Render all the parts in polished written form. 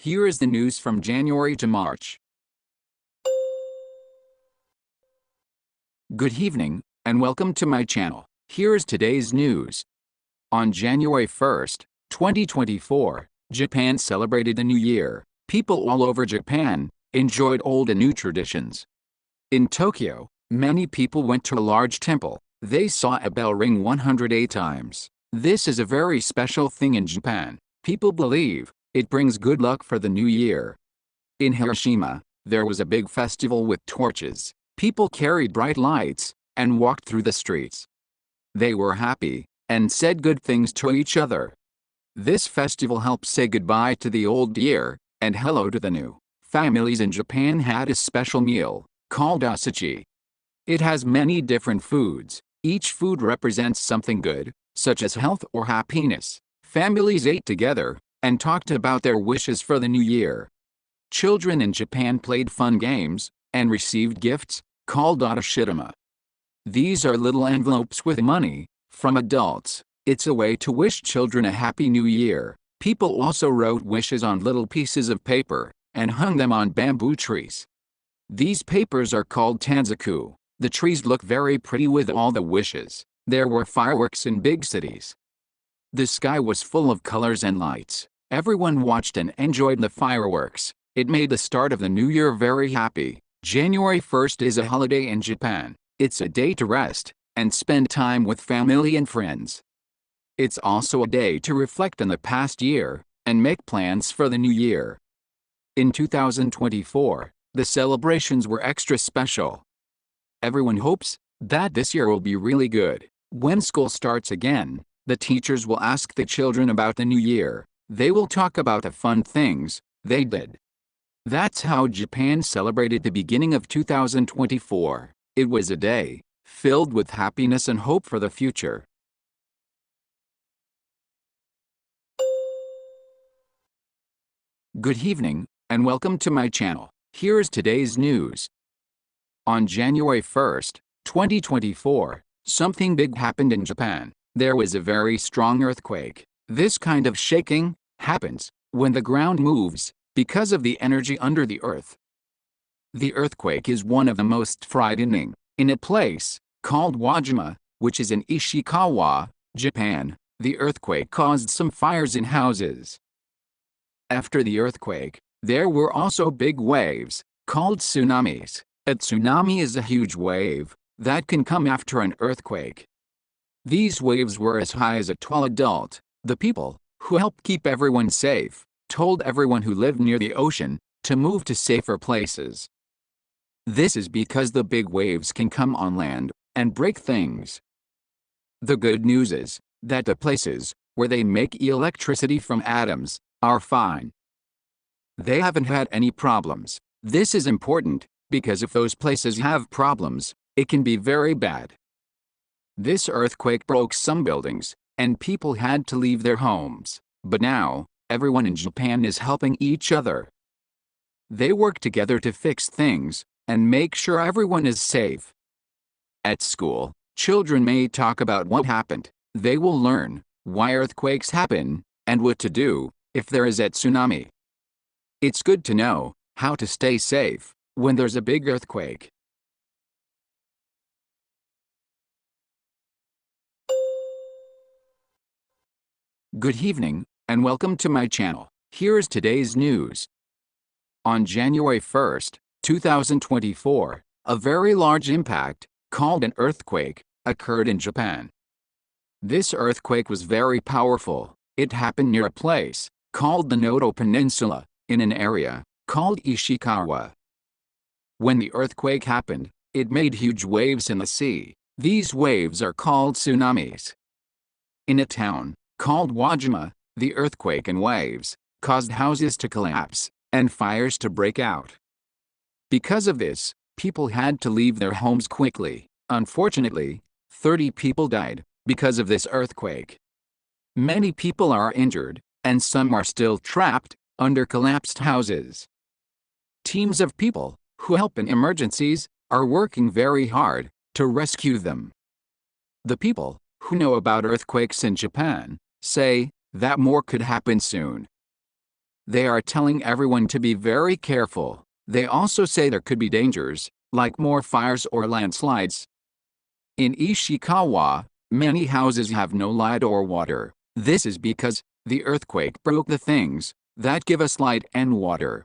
Here is the news from January to March. Good evening, and welcome to my channel. Here is today's news. On January 1st, 2024, Japan celebrated the New Year. People all over Japan enjoyed old and new traditions. In Tokyo, many people went to a large temple. They saw a bell ring 108 times. This is a very special thing in Japan. People believe it brings good luck for the new year. In Hiroshima, there was a big festival with torches. People carried bright lights and walked through the streets. They were happy and said good things to each other. This festival helps say goodbye to the old year and hello to the new. Families in Japan had a special meal called osuchi. It has many different foods. Each food represents something good, such as health or happiness. Families ate together and talked about their wishes for the new year. Children in Japan played fun games and received gifts called otoshidama. These are little envelopes with money from adults. It's a way to wish children a happy new year. People also wrote wishes on little pieces of paper and hung them on bamboo trees. These papers are called tsuzuku. The trees look very pretty with all the wishes. There were fireworks in big cities. The sky was full of colors and lights. Everyone watched and enjoyed the fireworks. It made the start of the new year very happy. January 1st is a holiday in Japan. It's a day to rest and spend time with family and friends. It's also a day to reflect on the past year and make plans for the new year. In 2024, the celebrations were extra special. Everyone hopes that this year will be really good. When school starts again, the teachers will ask the children about the new year. They will talk about the fun things they did. That's how Japan celebrated the beginning of 2024. It was a day filled with happiness and hope for the future. Good evening, and welcome to my channel. Here is today's news. On January 1st, 2024, something big happened in Japan. There was a very strong earthquake. This kind of shaking happens when the ground moves because of the energy under the earth. The earthquake is one of the most frightening. In a place called Wajima, which is in Ishikawa, Japan, the earthquake caused some fires in houses. After the earthquake, there were also big waves called tsunamis. A tsunami is a huge wave that can come after an earthquake. These waves were as high as a tall adult. The people who helped keep everyone safe told everyone who lived near the ocean to move to safer places. This is because the big waves can come on land and break things. The good news is that the places where they make electricity from atoms are fine. They haven't had any problems. This is important because if those places have problems, it can be very bad. This earthquake broke some buildings, and people had to leave their homes. But now, everyone in Japan is helping each other. They work together to fix things and make sure everyone is safe. At school, children may talk about what happened. They will learn why earthquakes happen and what to do if there is a tsunami. It's good to know how to stay safe when there's a big earthquake. Good evening, and welcome to my channel. Here is today's news. On January 1st, 2024, a very large impact, called an earthquake, occurred in Japan. This earthquake was very powerful. It happened near a place called the Noto Peninsula, in an area called Ishikawa. When the earthquake happened, it made huge waves in the sea. These waves are called tsunamis. In a town called Wajima, the earthquake and waves caused houses to collapse and fires to break out. Because of this, people had to leave their homes quickly. Unfortunately, 30 people died because of this earthquake. Many people are injured, and some are still trapped under collapsed houses. Teams of people who help in emergencies are working very hard to rescue them. The people who know about earthquakes in Japan say that more could happen soon. They are telling everyone to be very careful. They also say there could be dangers, like more fires or landslides. In Ishikawa, many houses have no light or water. This is because the earthquake broke the things that give us light and water.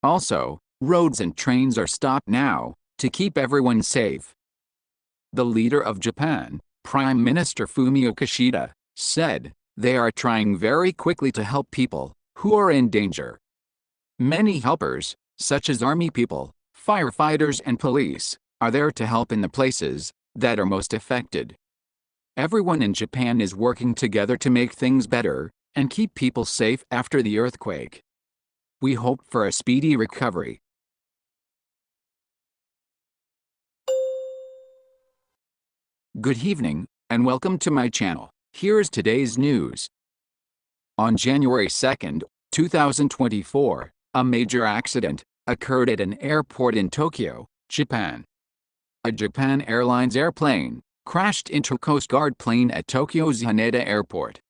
Also, roads and trains are stopped now to keep everyone safe. The leader of Japan, Prime Minister Fumio Kishida, said they are trying very quickly to help people who are in danger. Many helpers, such as army people, firefighters and police, are there to help in the places that are most affected. Everyone in Japan is working together to make things better and keep people safe after the earthquake. We hope for a speedy recovery. Good evening, and welcome to my channel. Here is today's news. On January 2, 2024, a major accident occurred at an airport in Tokyo, Japan. A Japan Airlines airplane crashed into a Coast Guard plane at Tokyo's Haneda Airport.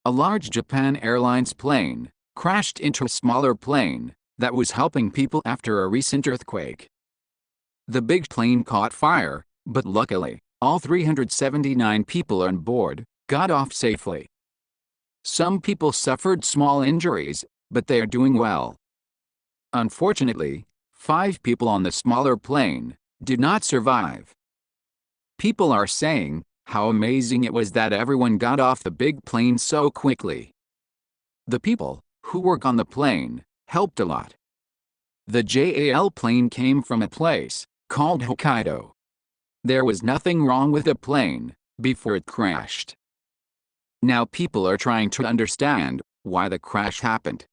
A large Japan Airlines plane crashed into a smaller plane that was helping people after a recent earthquake. The big plane caught fire, but luckily, all 379 people on board got off safely. Some people suffered small injuries, but they are doing well. Unfortunately, 5 people on the smaller plane did not survive. People are saying how amazing it was that everyone got off the big plane so quickly. The people who work on the plane helped a lot. The JAL plane came from a place called Hokkaido. There was nothing wrong with the plane before it crashed. Now people are trying to understand why the crash happened.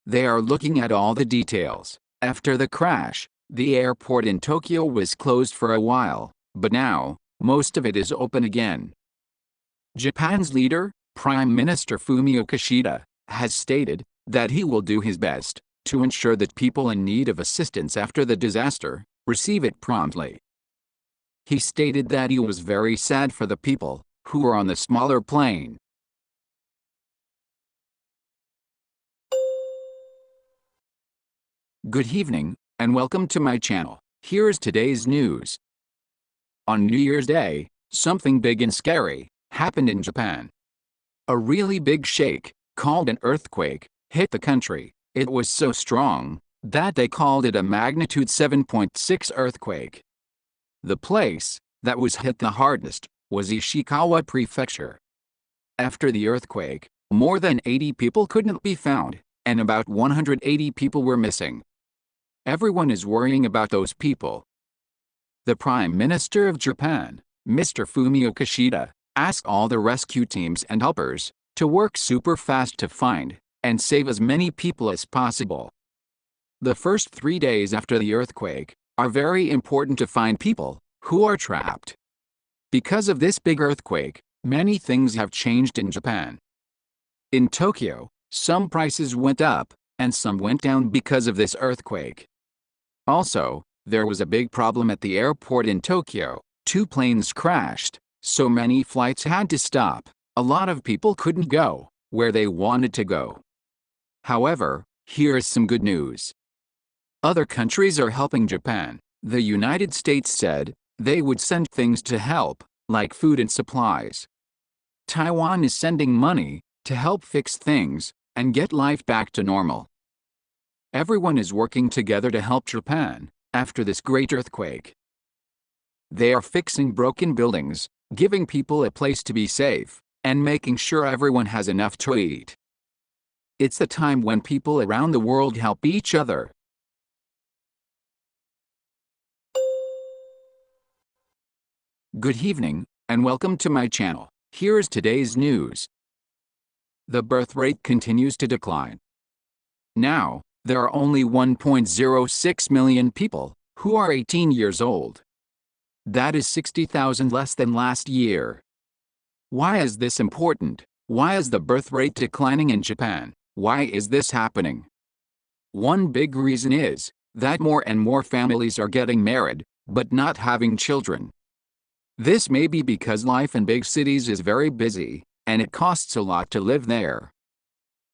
They are looking at all the details. After the crash, the airport in Tokyo was closed for a while, but now, most of it is open again. Japan's leader, Prime Minister Fumio Kishida, has stated that he will do his best to ensure that people in need of assistance after the disaster receive it promptly. He stated that he was very sad for the people who were on the smaller plane. Good evening, and welcome to my channel. Here is today's news. On New Year's Day, something big and scary happened in Japan. A really big shake, called an earthquake, hit the country. It was so strong that they called it a magnitude 7.6 earthquake. The place that was hit the hardest was Ishikawa Prefecture. After the earthquake, more than 80 people couldn't be found, and about 180 people were missing. Everyone is worrying about those people. The Prime Minister of Japan, Mr. Fumio Kishida, asked all the rescue teams and helpers to work super fast to find and save as many people as possible. The first 3 days after the earthquake are very important to find people who are trapped. Because of this big earthquake, many things have changed in Japan. In Tokyo, some prices went up, and some went down because of this earthquake. Also, there was a big problem at the airport in Tokyo. 2 planes crashed, so many flights had to stop. A lot of people couldn't go where they wanted to go. However, here is some good news. Other countries are helping Japan. The United States said they would send things to help, like food and supplies. Taiwan is sending money to help fix things and get life back to normal. Everyone is working together to help Japan after this great earthquake. They are fixing broken buildings, giving people a place to be safe, and making sure everyone has enough to eat. It's the time when people around the world help each other. Good evening, and welcome to my channel. Here is today's news. The birth rate continues to decline. Now, there are only 1.06 million people who are 18 years old. That is 60,000 less than last year. Why is this important? Why is the birth rate declining in Japan? Why is this happening? One big reason is that more and more families are getting married, but not having children. This may be because life in big cities is very busy, and it costs a lot to live there.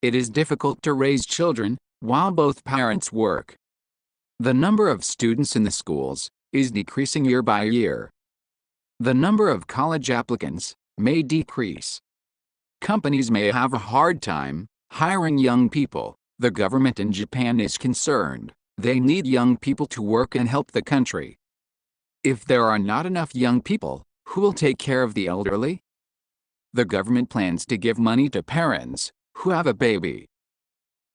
it is difficult to raise children while both parents work. The number of students in the schools is decreasing year by year. The number of college applicants may decrease. Companies may have a hard time hiring young people. The government in Japan is concerned. They need young people to work and help the country. If there are not enough young people, who will take care of the elderly? The government plans to give money to parents who have a baby.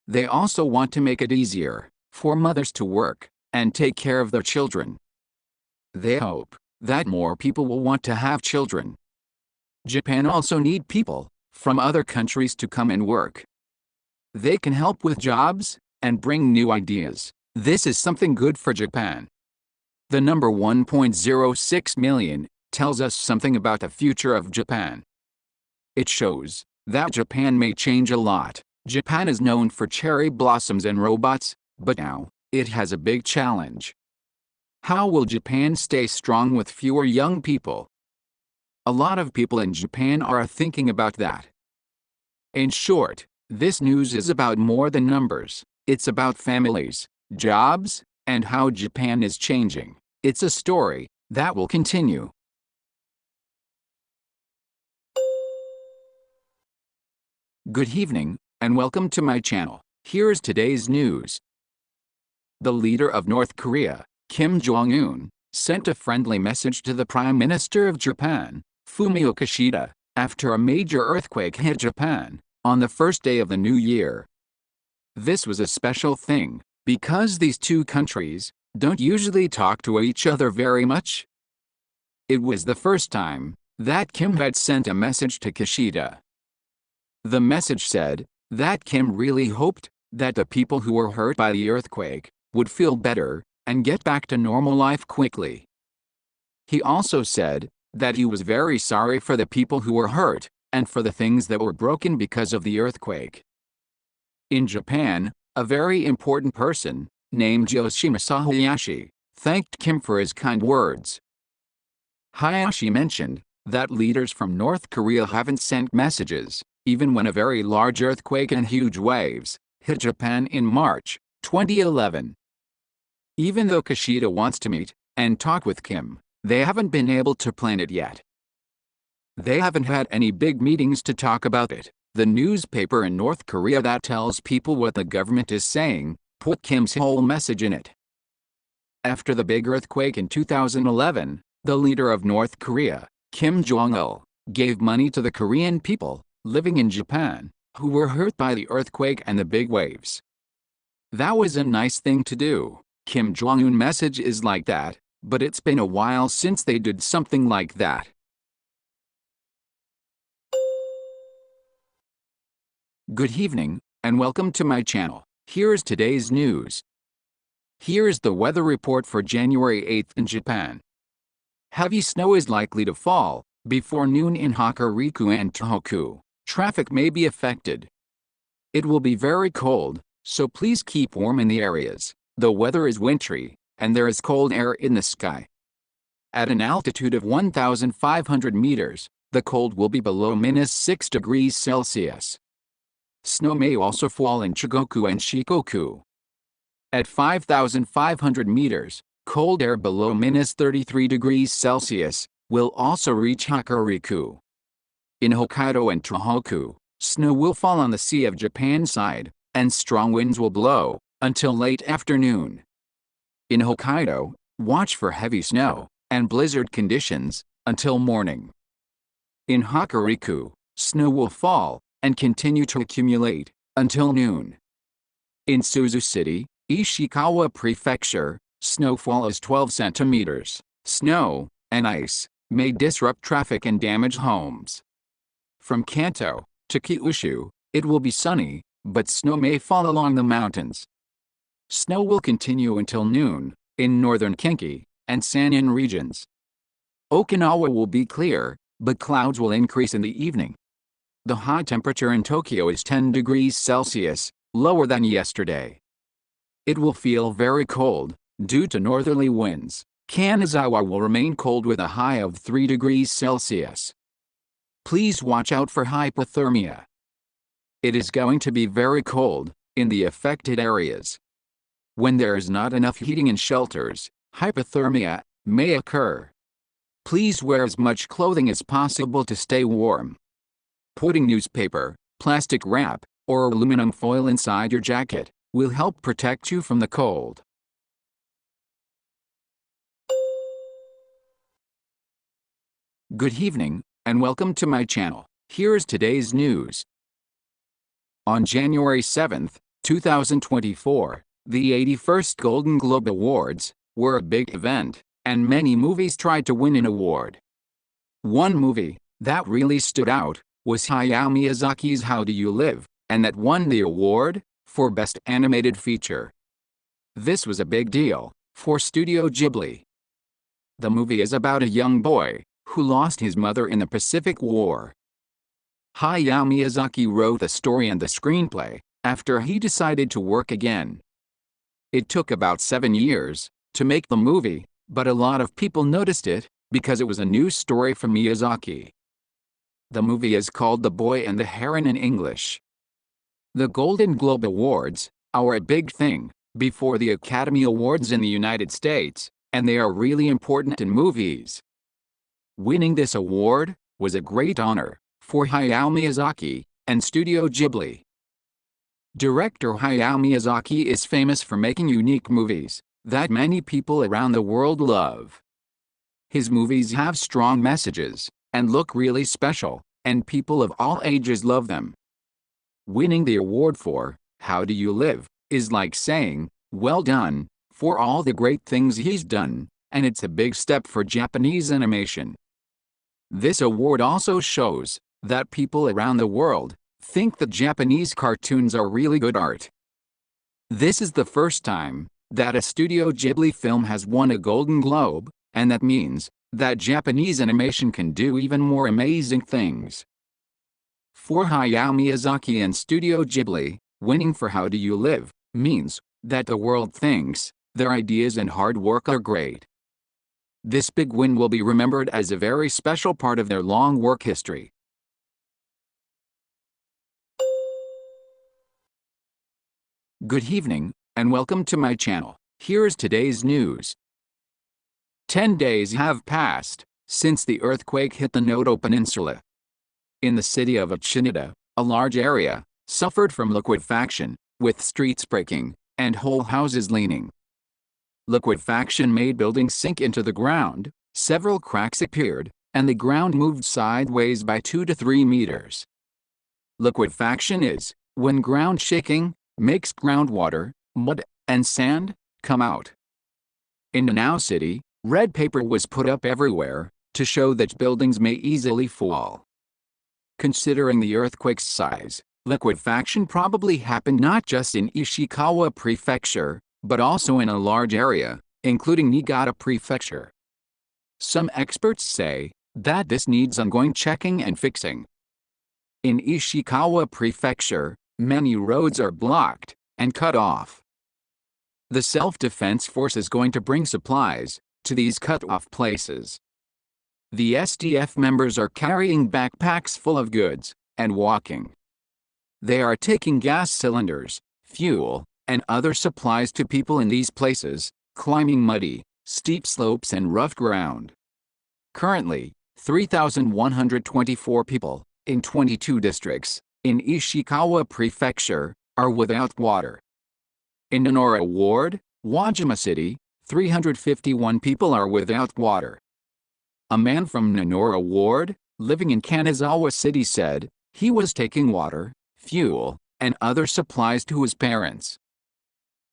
They also want to make it easier for mothers to work and take care of their children. They hope that more people will want to have children. Japan also needs people from other countries to come and work. They can help with jobs and bring new ideas. This is something good for Japan. The number 1.06 million tells us something about the future of Japan. It shows that Japan may change a lot. Japan is known for cherry blossoms and robots, but now it has a big challenge. How will Japan stay strong with fewer young people? A lot of people in Japan are thinking about that. In short, this news is about more than numbers. It's about families, jobs, and how Japan is changing. It's a story that will continue. Good evening, and welcome to my channel. Here's today's news. The leader of North Korea, Kim Jong-un, sent a friendly message to the Prime Minister of Japan, Fumio Kishida, after a major earthquake hit Japan on the first day of the new year. This was a special thing, because these two countries don't usually talk to each other very much. It was the first time that Kim had sent a message to Kishida. The message said that Kim really hoped that the people who were hurt by the earthquake would feel better and get back to normal life quickly. He also said that he was very sorry for the people who were hurt and for the things that were broken because of the earthquake. In Japan, a very important person, named Yoshimasa Hayashi, thanked Kim for his kind words. Hayashi mentioned that leaders from North Korea haven't sent messages, even when a very large earthquake and huge waves hit Japan in March 2011. Even though Kishida wants to meet and talk with Kim, they haven't been able to plan it yet. They haven't had any big meetings to talk about it. The newspaper in North Korea that tells people what the government is saying put Kim's whole message in it. After the big earthquake in 2011, the leader of North Korea, Kim Jong-il, gave money to the Korean people living in Japan who were hurt by the earthquake and the big waves. That was a nice thing to do. Kim Jong-un message is like that, but it's been a while since they did something like that. Good evening, and welcome to my channel. Here's today's news. Here's the weather report for January 8th in Japan. Heavy snow is likely to fall before noon in Hokuriku and Tohoku. Traffic may be affected. It will be very cold, so please keep warm in the areas. The weather is wintry, and there is cold air in the sky. At an altitude of 1,500 meters, the cold will be below -6 degrees Celsius. Snow may also fall in Chugoku and Shikoku. At 5,500 meters, cold air below -33 degrees Celsius will also reach Hokuriku. In Hokkaido and Tohoku, snow will fall on the Sea of Japan side, and strong winds will blow until late afternoon. In Hokkaido, watch for heavy snow and blizzard conditions until morning. In Hokuriku, snow will fall and continue to accumulate until noon. In Suzu City, Ishikawa Prefecture, snowfall is 12 centimeters. Snow and ice may disrupt traffic and damage homes. From Kanto to Kyushu, it will be sunny, but snow may fall along the mountains. Snow will continue until noon in northern Kinki and Sannan regions. Okinawa will be clear, but clouds will increase in the evening. The high temperature in Tokyo is 10 degrees Celsius, lower than yesterday. It will feel very cold due to northerly winds. Kanazawa will remain cold with a high of 3 degrees Celsius. Please watch out for hypothermia. it is going to be very cold in the affected areas. When there is not enough heating in shelters, hypothermia may occur. Please wear as much clothing as possible to stay warm. Putting newspaper, plastic wrap, or aluminum foil inside your jacket will help protect you from the cold. Good evening, and welcome to my channel. Here is today's news. On January 7, 2024, the 81st Golden Globe Awards were a big event, and many movies tried to win an award. One movie that really stood out was Hayao Miyazaki's How Do You Live, and that won the award for Best Animated Feature. This was a big deal for Studio Ghibli. The movie is about a young boy who lost his mother in the Pacific War. Hayao Miyazaki wrote the story and the screenplay after he decided to work again. It took about 7 years to make the movie, but a lot of people noticed it because it was a new story from Miyazaki. The movie is called The Boy and the Heron in English. The Golden Globe Awards are a big thing before the Academy Awards in the United States, and they are really important in movies. Winning this award was a great honor for Hayao Miyazaki and Studio Ghibli. Director Hayao Miyazaki is famous for making unique movies that many people around the world love. His movies have strong messages and look really special, and people of all ages love them. Winning the award for How Do You Live is like saying, well done, for all the great things he's done, and it's a big step for Japanese animation. This award also shows that people around the world think that Japanese cartoons are really good art. This is the first time that a Studio Ghibli film has won a Golden Globe, and that means that Japanese animation can do even more amazing things. For Hayao Miyazaki and Studio Ghibli, winning for How Do You Live means that the world thinks their ideas and hard work are great. This big win will be remembered as a very special part of their long work history. Good evening, and welcome to my channel. Here is today's news. 10 days have passed since the earthquake hit the Noto Peninsula. In the city of Uchinita, a large area suffered from liquefaction, with streets breaking and whole houses leaning. Liquefaction made buildings sink into the ground, several cracks appeared, and the ground moved sideways by 2 to 3 meters. Liquefaction is when ground shaking makes groundwater, mud, and sand come out. In Nanao City, red paper was put up everywhere to show that buildings may easily fall. Considering the earthquake's size, liquefaction probably happened not just in Ishikawa Prefecture, but also in a large area, including Niigata Prefecture. Some experts say that this needs ongoing checking and fixing. In Ishikawa Prefecture, many roads are blocked and cut off. The self-defense force is going to bring supplies to these cut-off places. The SDF members are carrying backpacks full of goods and walking. They are taking gas cylinders, fuel, and other supplies to people in these places, climbing muddy, steep slopes and rough ground. Currently, 3,124 people in 22 districts in Ishikawa Prefecture are without water. In Nanora Ward, Wajima City, 351 people are without water. A man from Nanora Ward, living in Kanazawa City said he was taking water, fuel, and other supplies to his parents.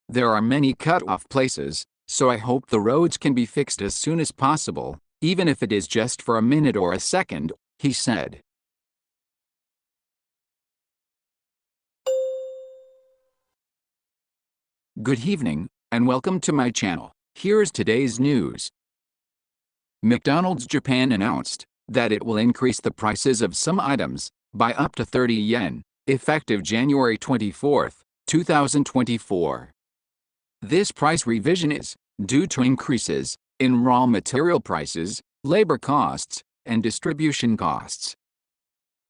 There are many cut-off places, so I hope the roads can be fixed as soon as possible, even if it is just for a minute or a second, he said. Good evening, and welcome to my channel. Here is today's news. McDonald's Japan announced that it will increase the prices of some items by up to 30 yen, effective January 24, 2024. This price revision is due to increases in raw material prices, labor costs, and distribution costs.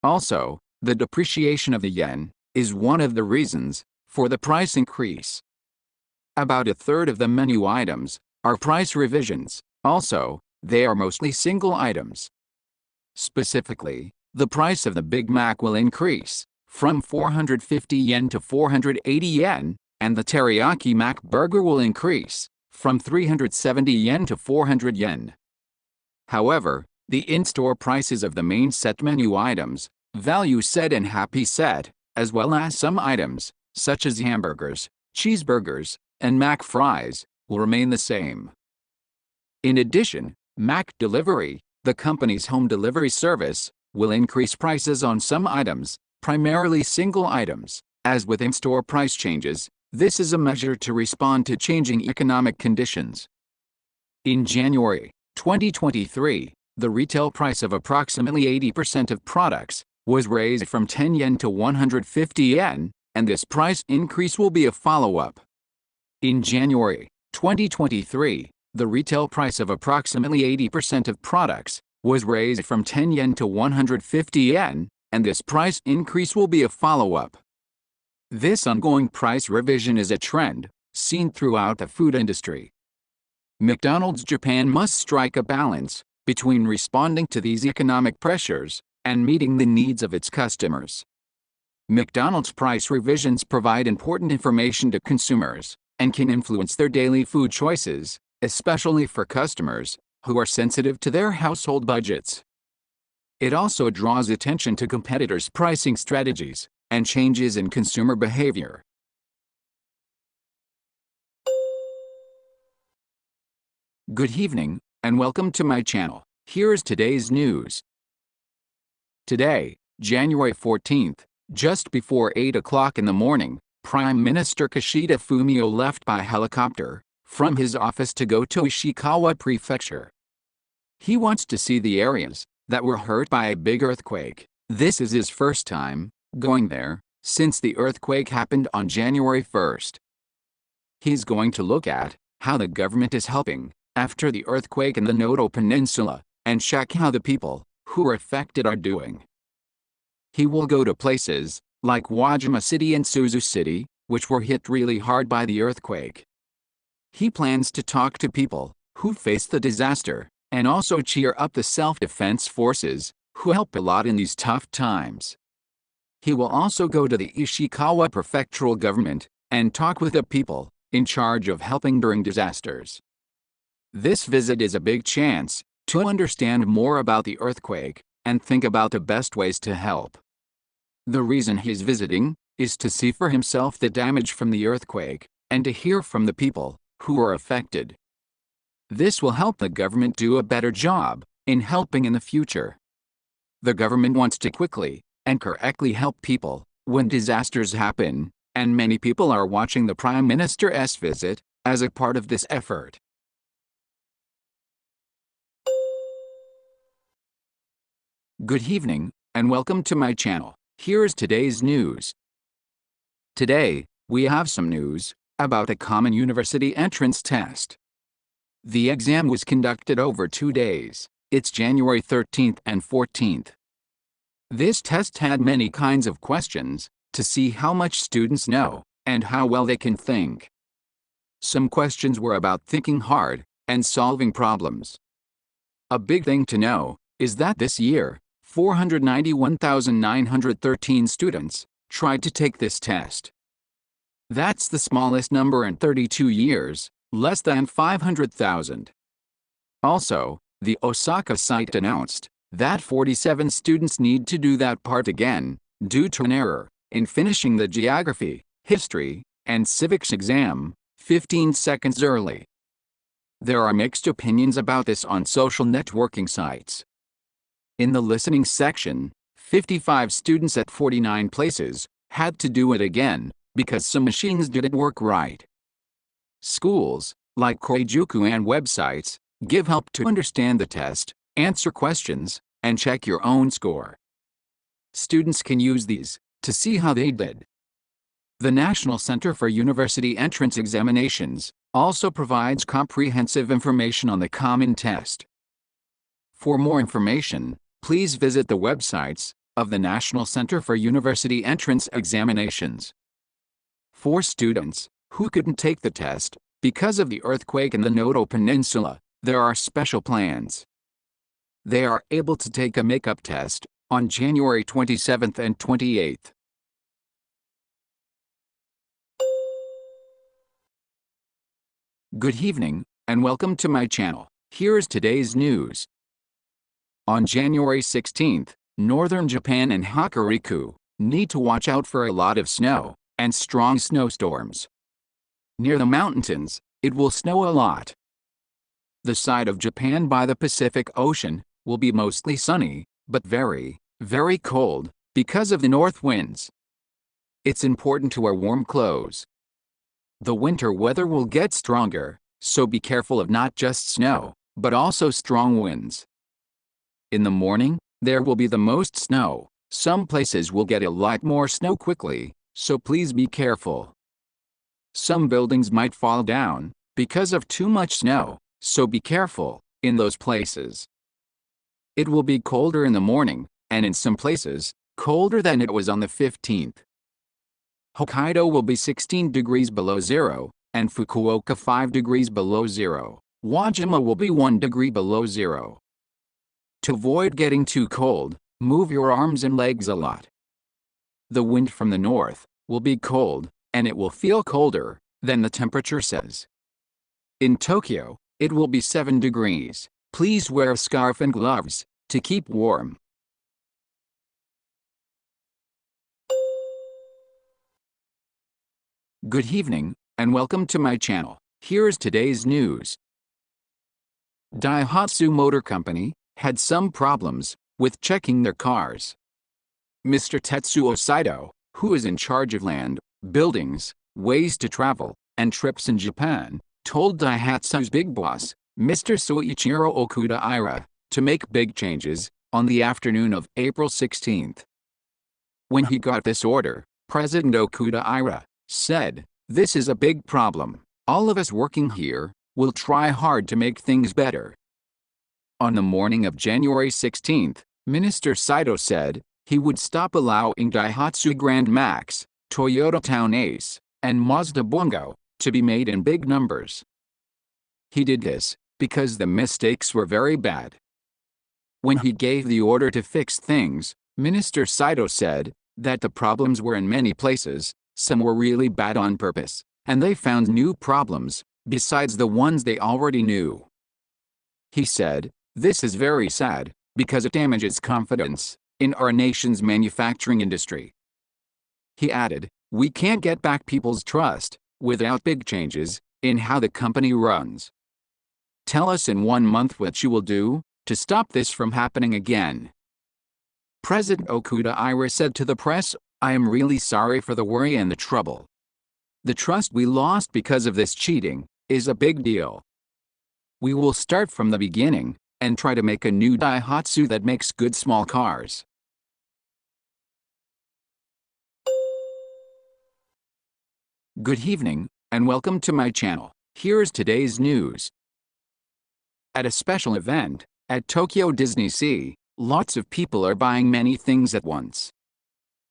Also, the depreciation of the yen is one of the reasons for the price increase. About a third of the menu items are price revisions. Also, they are mostly single items. Specifically, the price of the Big Mac will increase from 450 yen to 480 yen, and the Teriyaki Mac Burger will increase from 370 yen to 400 yen. However, the in-store prices of the main set menu items, value set and happy set, as well as some items, such as hamburgers, cheeseburgers, and Mac fries, will remain the same. In addition, Mac Delivery, the company's home delivery service, will increase prices on some items, primarily single items. As with in-store price changes, this is a measure to respond to changing economic conditions. In January 2023, the retail price of approximately 80% of products was raised from 10 yen to 150 yen, and this price increase will be a follow-up. In January 2023, the retail price of approximately 80% of products was raised from 10 yen to 150 yen, and this price increase will be a follow-up. This ongoing price revision is a trend seen throughout the food industry. McDonald's Japan must strike a balance between responding to these economic pressures and meeting the needs of its customers. McDonald's price revisions provide important information to consumers and can influence their daily food choices, especially for customers who are sensitive to their household budgets. It also draws attention to competitors' pricing strategies and changes in consumer behavior. Good evening, and welcome to my channel. Here's today's news. Today, January 14th, just before 8 o'clock in the morning, Prime Minister Kishida Fumio left by helicopter from his office to go to Ishikawa Prefecture. He wants to see the areas that were hurt by a big earthquake. This is his first time going there since the earthquake happened on January 1st. He's going to look at how the government is helping after the earthquake in the Noto Peninsula and check how the people who are affected are doing. He will go to places like Wajima City and Suzu City, which were hit really hard by the earthquake. He plans to talk to people who faced the disaster and also cheer up the self-defense forces who help a lot in these tough times. He will also go to the Ishikawa prefectural government and talk with the people in charge of helping during disasters. This visit is a big chance to understand more about the earthquake and think about the best ways to help. The reason he's visiting is to see for himself the damage from the earthquake and to hear from the people who are affected. This will help the government do a better job in helping in the future. The government wants to quickly and correctly help people when disasters happen, and many people are watching the Prime Minister's visit as a part of this effort. Good evening, and welcome to my channel. Here's today's news. Today, we have some news about a common university entrance test. The exam was conducted over 2 days. It's January 13th and 14th. This test had many kinds of questions to see how much students know and how well they can think. Some questions were about thinking hard and solving problems. A big thing to know is that this year, 491,913 students tried to take this test. That's the smallest number in 32 years, less than 500,000. Also, the Osaka site announced that 47 students need to do that part again, due to an error in finishing the geography, history, and civics exam 15 seconds early. There are mixed opinions about this on social networking sites. In the listening section, 55 students at 49 places had to do it again because some machines didn't work right. Schools, like Koijuku and websites, give help to understand the test, answer questions, and check your own score. Students can use these to see how they did. The National Center for University Entrance Examinations also provides comprehensive information on the common test. For more information, please visit the websites of the National Center for University Entrance Examinations. For students who couldn't take the test because of the earthquake in the Noto Peninsula, there are special plans. They are able to take a makeup test on January 27th and 28th. Good evening, and welcome to my channel. Here's today's news. On January 16th, northern Japan and Hokuriku need to watch out for a lot of snow and strong snowstorms. Near the mountains, it will snow a lot. The side of Japan by the Pacific Ocean will be mostly sunny, but very, very cold because of the north winds. It's important to wear warm clothes. The winter weather will get stronger, so be careful of not just snow, but also strong winds. In the morning, there will be the most snow. Some places will get a lot more snow quickly, so please be careful. Some buildings might fall down because of too much snow, so be careful in those places. It will be colder in the morning, and in some places, colder than it was on the 15th. Hokkaido will be 16 degrees below zero, and Fukuoka 5 degrees below zero. Wajima will be 1 degree below zero. To avoid getting too cold, move your arms and legs a lot. The wind from the north will be cold, and it will feel colder than the temperature says. In Tokyo, it will be 7 degrees. Please wear a scarf and gloves to keep warm. Good evening, and welcome to my channel. Here's today's news. Daihatsu Motor Company had some problems with checking their cars. Mr. Tetsuo Saito, who is in charge of land, buildings, ways to travel, and trips in Japan, told Daihatsu's big boss, Mr. Soichiro Okuda-ira, to make big changes on the afternoon of April 16th. When he got this order, President Okuda-ira said, "This is a big problem. All of us working here will try hard to make things better." On the morning of January 16th, Minister Saito said he would stop allowing Daihatsu Grand Max, Toyota Town Ace, and Mazda Bongo to be made in big numbers. He did this because the mistakes were very bad. When he gave the order to fix things, Minister Saito said that the problems were in many places. Some were really bad on purpose, and they found new problems, besides the ones they already knew. He said, "This is very sad, because it damages confidence in our nation's manufacturing industry." He added, "We can't get back people's trust without big changes in how the company runs. Tell us in 1 month what you will do to stop this from happening again." President Okuda-ira said to the press, "I am really sorry for the worry and the trouble. The trust we lost because of this cheating is a big deal. We will start from the beginning and try to make a new Daihatsu that makes good small cars." Good evening, and welcome to my channel. Here's today's news. At a special event at Tokyo Disney Sea, lots of people are buying many things at once.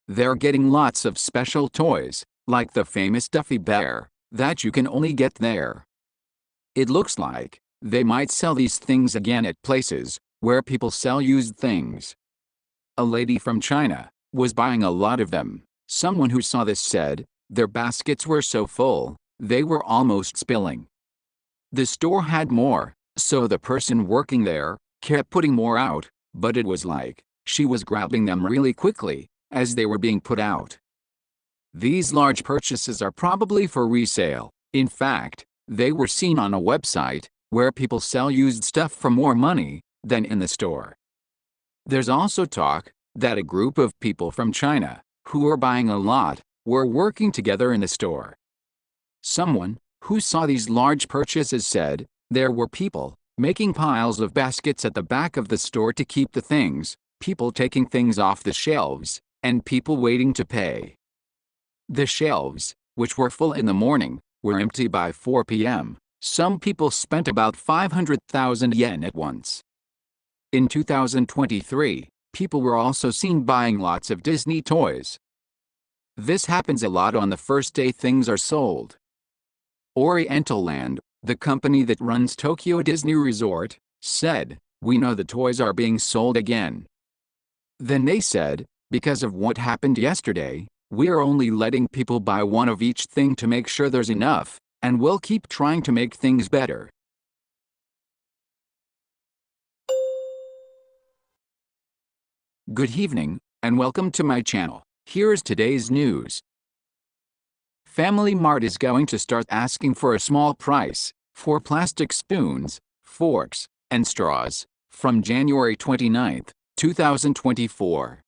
They're getting lots of special toys, like the famous Duffy Bear, that you can only get there. It looks like they might sell these things again at places where people sell used things. A lady from China was buying a lot of them. Someone who saw this said their baskets were so full, they were almost spilling. The store had more, so the person working there kept putting more out, but it was like she was grabbing them really quickly as they were being put out. These large purchases are probably for resale. In fact, they were seen on a website where people sell used stuff for more money than in the store. There's also talk that a group of people from China who were buying a lot were working together in the store. Someone who saw these large purchases said there were people making piles of baskets at the back of the store to keep the things, people taking things off the shelves, and people waiting to pay. The shelves, which were full in the morning, were empty by 4 p.m. Some people spent about 500,000 yen at once. In 2023, people were also seen buying lots of Disney toys. This happens a lot on the first day things are sold. Oriental Land, the company that runs Tokyo Disney Resort, said, "We know the toys are being sold again." Then they said, "Because of what happened yesterday, we're only letting people buy one of each thing to make sure there's enough, and we'll keep trying to make things better." Good evening, and welcome to my channel. Here's today's news. Family Mart is going to start asking for a small price for plastic spoons, forks, and straws from January 29, 2024.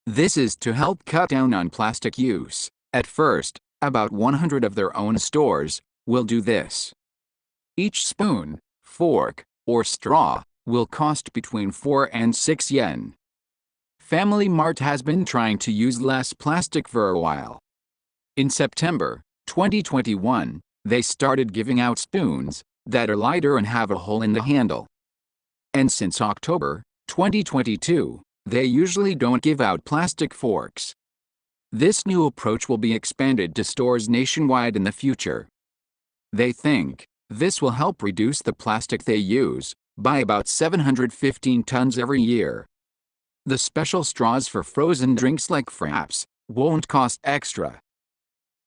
This is to help cut down on plastic use. At first, about 100 of their own stores will do this. Each spoon, fork, or straw will cost between 4 and 6 yen. Family Mart has been trying to use less plastic for a while. In September 2021, they started giving out spoons that are lighter and have a hole in the handle. And since October 2022, they usually don't give out plastic forks. This new approach will be expanded to stores nationwide in the future. They think this will help reduce the plastic they use by about 715 tons every year. The special straws for frozen drinks like fraps won't cost extra.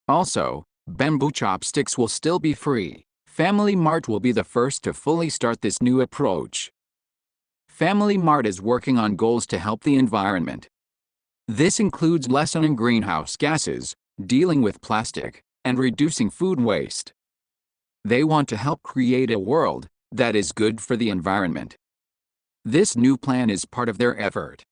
Also, bamboo chopsticks will still be free. Family Mart will be the first to fully start this new approach. Family Mart is working on goals to help the environment. This includes lessening greenhouse gases, dealing with plastic, and reducing food waste. They want to help create a world that is good for the environment. This new plan is part of their effort.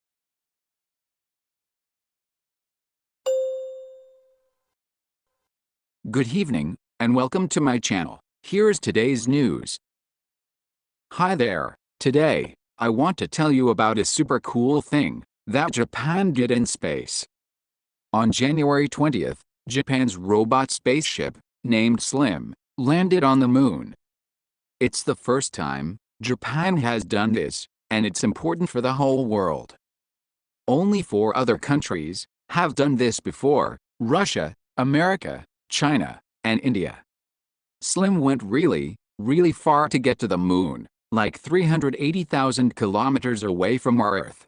Good evening, and welcome to my channel. Here's today's news. Hi there. Today, I want to tell you about a super cool thing that Japan did in space. On January 20th, Japan's robot spaceship, named Slim, landed on the moon. It's the first time Japan has done this, and it's important for the whole world. Only 4 other countries have done this before: Russia, America, China, and India. Slim went really, really far to get to the moon, like 380,000 kilometers away from our Earth.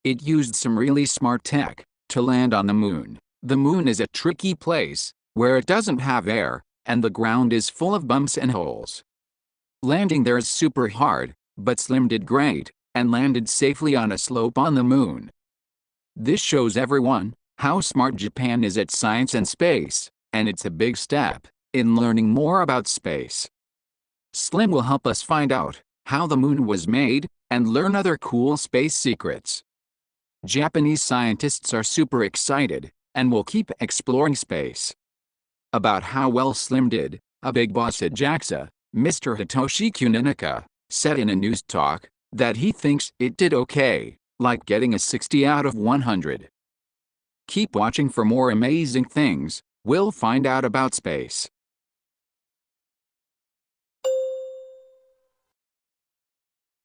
It used some really smart tech to land on the moon. The moon is a tricky place where it doesn't have air, and the ground is full of bumps and holes. Landing there is super hard, but Slim did great and landed safely on a slope on the moon. This shows everyone how smart Japan is at science and space, and it's a big step in learning more about space. Slim will help us find out how the moon was made and learn other cool space secrets. Japanese scientists are super excited and will keep exploring space. About how well Slim did, a big boss at JAXA, Mr. Hitoshi Matsumoto, said in a news talk that he thinks it did okay, like getting a 60 out of 100. Keep watching for more amazing things we'll find out about space.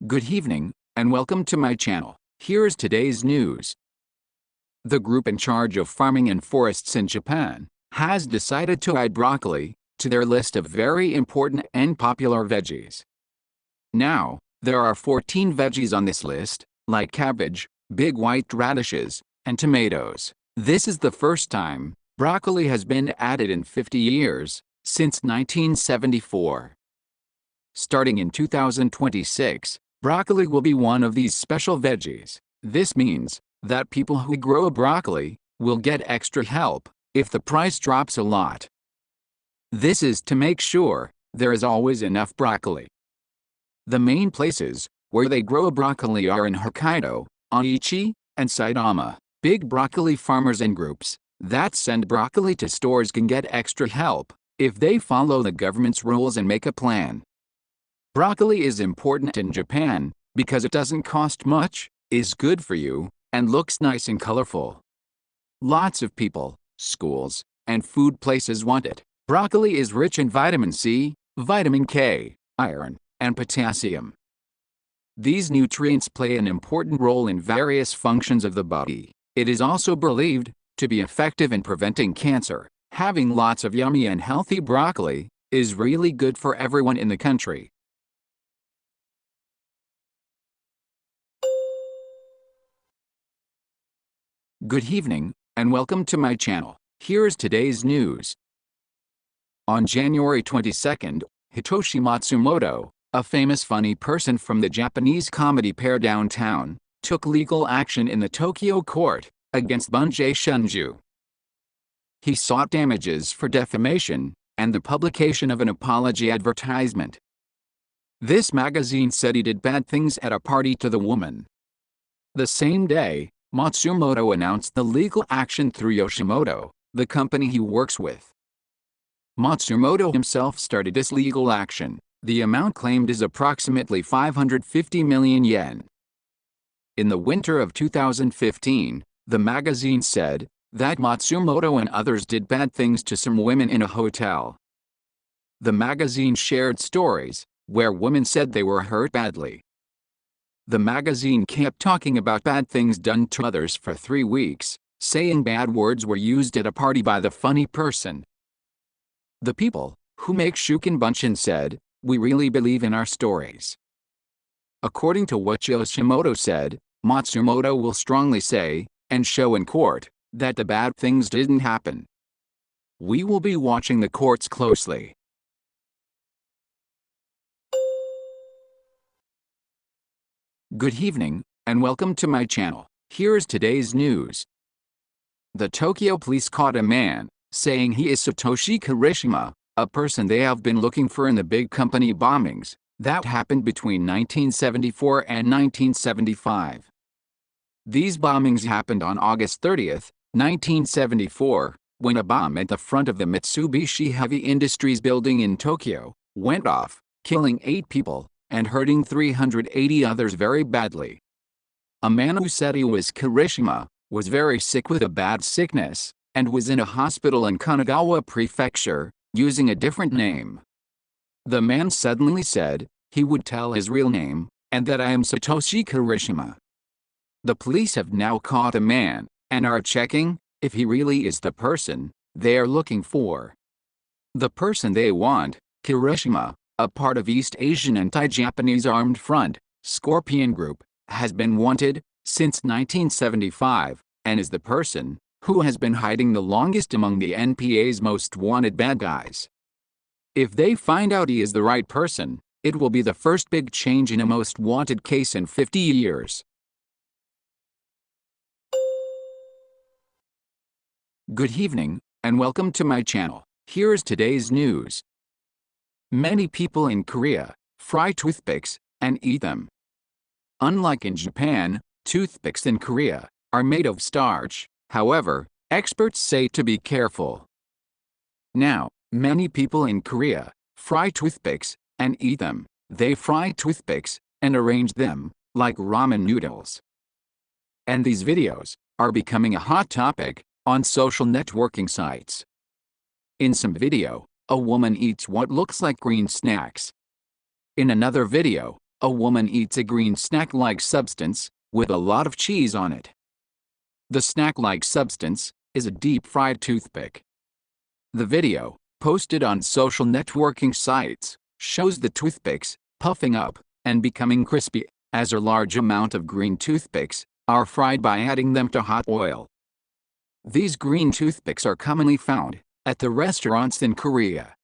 Good evening, and welcome to my channel. Here's today's news. The group in charge of farming and forests in Japan has decided to add broccoli to their list of very important and popular veggies. Now, there are 14 veggies on this list, like cabbage, big white radishes, and tomatoes. This is the first time broccoli has been added in 50 years, since 1974. Starting in 2026, broccoli will be one of these special veggies. This means that people who grow broccoli will get extra help if the price drops a lot. This is to make sure there is always enough broccoli. The main places where they grow broccoli are in Hokkaido, Aichi, and Saitama. Big broccoli farmers and groups that send broccoli to stores can get extra help if they follow the government's rules and make a plan. Broccoli is important in Japan because it doesn't cost much, is good for you, and looks nice and colorful. Lots of people, schools, and food places want it. Broccoli is rich in vitamin C, vitamin K, iron, and potassium. These nutrients play an important role in various functions of the body. It is also believed to be effective in preventing cancer. Having lots of yummy and healthy broccoli is really good for everyone in the country. Good evening, and welcome to my channel. Here's today's news. On January 22nd, Hitoshi Matsumoto, a famous funny person from the Japanese comedy pair Downtown, took legal action in the Tokyo court against Bunjei Shunju. He sought damages for defamation and the publication of an apology advertisement. This magazine said he did bad things at a party to the woman. The same day, Matsumoto announced the legal action through Yoshimoto, the company he works with. Matsumoto himself started this legal action. The amount claimed is approximately 550 million yen. In the winter of 2015, the magazine said that Matsumoto and others did bad things to some women in a hotel. The magazine shared stories where women said they were hurt badly. The magazine kept talking about bad things done to others for 3 weeks, saying bad words were used at a party by the funny person. The people who make Shukenbunshin said, "We really believe in our stories." According to what Yoshimoto said, Matsumoto will strongly say and show in court that the bad things didn't happen. We will be watching the courts closely. Good evening, and welcome to my channel. Here's today's news. The Tokyo police caught a man saying he is Satoshi Kirishima, a person they have been looking for in the big company bombings that happened between 1974 and 1975. These bombings happened on August 30th, 1974, when a bomb at the front of the Mitsubishi Heavy Industries building in Tokyo went off, killing 8 people and hurting 380 others very badly. A man who said he was Kirishima was very sick with a bad sickness and was in a hospital in Kanagawa Prefecture, using a different name. The man suddenly said he would tell his real name, and that I am Satoshi Kirishima. The police have now caught a man, and are checking if he really is the person they are looking for. The person they want, Kirishima, a part of East Asian anti-Japanese armed front, Scorpion Group, has been wanted since 1975, and is the person who has been hiding the longest among the NPA's most wanted bad guys. If they find out he is the right person, it will be the first big change in a most wanted case in 50 years. Good evening, and welcome to my channel. Here's today's news. Many people in Korea fry toothpicks and eat them. Unlike in Japan, toothpicks in Korea are made of starch. However, experts say to be careful. Now, many people in Korea fry toothpicks and eat them. They fry toothpicks and arrange them like ramen noodles. And these videos are becoming a hot topic on social networking sites. In some video, a woman eats what looks like green snacks. In another video, a woman eats a green snack-like substance with a lot of cheese on it. The snack-like substance is a deep-fried toothpick. The video, posted on social networking sites, shows the toothpicks puffing up and becoming crispy as a large amount of green toothpicks are fried by adding them to hot oil. These green toothpicks are commonly found at the restaurants in Korea.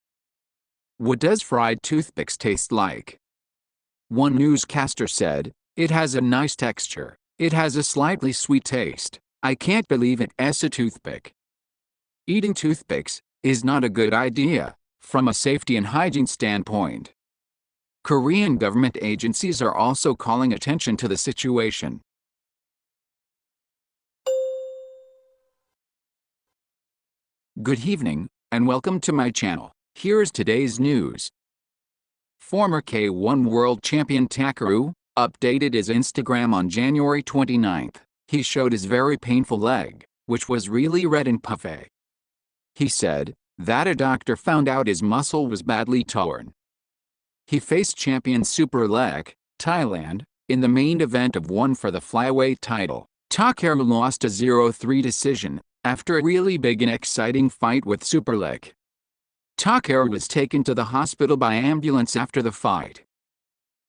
What does fried toothpicks taste like? One newscaster said, "It has a nice texture. It has a slightly sweet taste. I can't believe it's a toothpick." Eating toothpicks is not a good idea from a safety and hygiene standpoint. Korean government agencies are also calling attention to the situation. Good evening, and welcome to my channel. Here's today's news. Former K1 World Champion Takeru updated his Instagram on January 29th. He showed his very painful leg, which was really red and puffy. He said that a doctor found out his muscle was badly torn. He faced champion Super Lek, Thailand, In the main event of one for the flyweight title, Takeru lost a 0-3 decision after a really big and exciting fight with Superlick. Takeru was taken to the hospital by ambulance after the fight.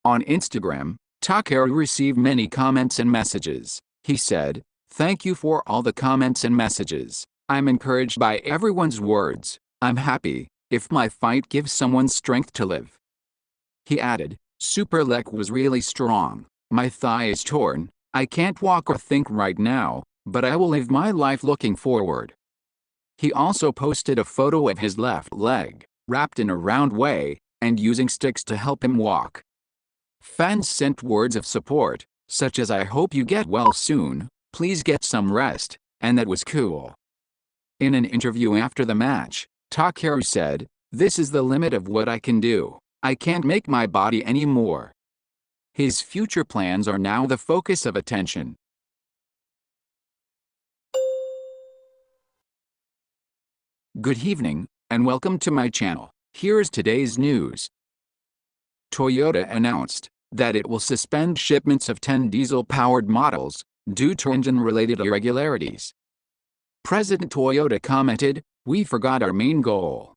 On Instagram, Takeru received many comments and messages. He said, "Thank you for all the comments and messages. I'm encouraged by everyone's words. I'm happy if my fight gives someone strength to live." He added, "Superlick was really strong. My thigh is torn. I can't walk or think right now, but I will live my life looking forward." He also posted a photo of his left leg, wrapped in a round way, and using sticks to help him walk. Fans sent words of support, such as "I hope you get well soon, please get some rest," and "that was cool." In an interview after the match, Takeru said, "This is the limit of what I can do. I can't make my body any more." His future plans are now the focus of attention. Good evening, and welcome to my channel. Here's today's news. Toyota announced that it will suspend shipments of 10 diesel-powered models due to engine-related irregularities. President Toyota commented, "We forgot our main goal."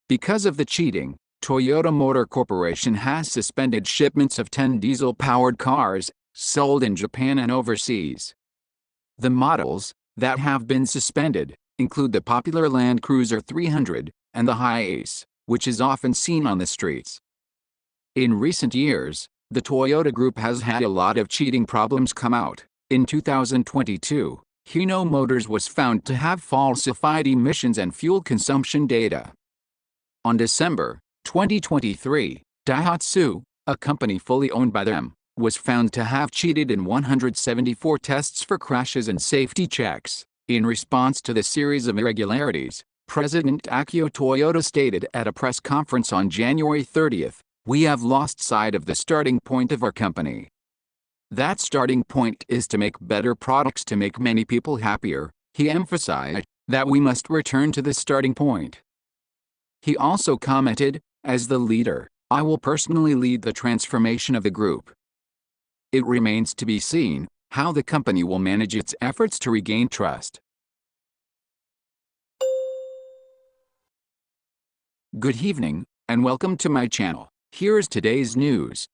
Because of the cheating, Toyota Motor Corporation has suspended shipments of 10 diesel-powered cars sold in Japan and overseas. The models that have been suspended include the popular Land Cruiser 300 and the Hiace, which is often seen on the streets. In recent years, the Toyota Group has had a lot of cheating problems come out. In 2022, Hino Motors was found to have falsified emissions and fuel consumption data. On December 2023, Daihatsu, a company fully owned by them, was found to have cheated in 174 tests for crashes and safety checks. In response to the series of irregularities, President Akio Toyoda stated at a press conference on January 30th, "We have lost sight of the starting point of our company. That starting point is to make better products to make many people happier." He emphasized that we must return to the starting point. He also commented, "As the leader, I will personally lead the transformation of the group." It remains to be seen how the company will manage its efforts to regain trust. Good evening, and welcome to my channel. Here's today's news.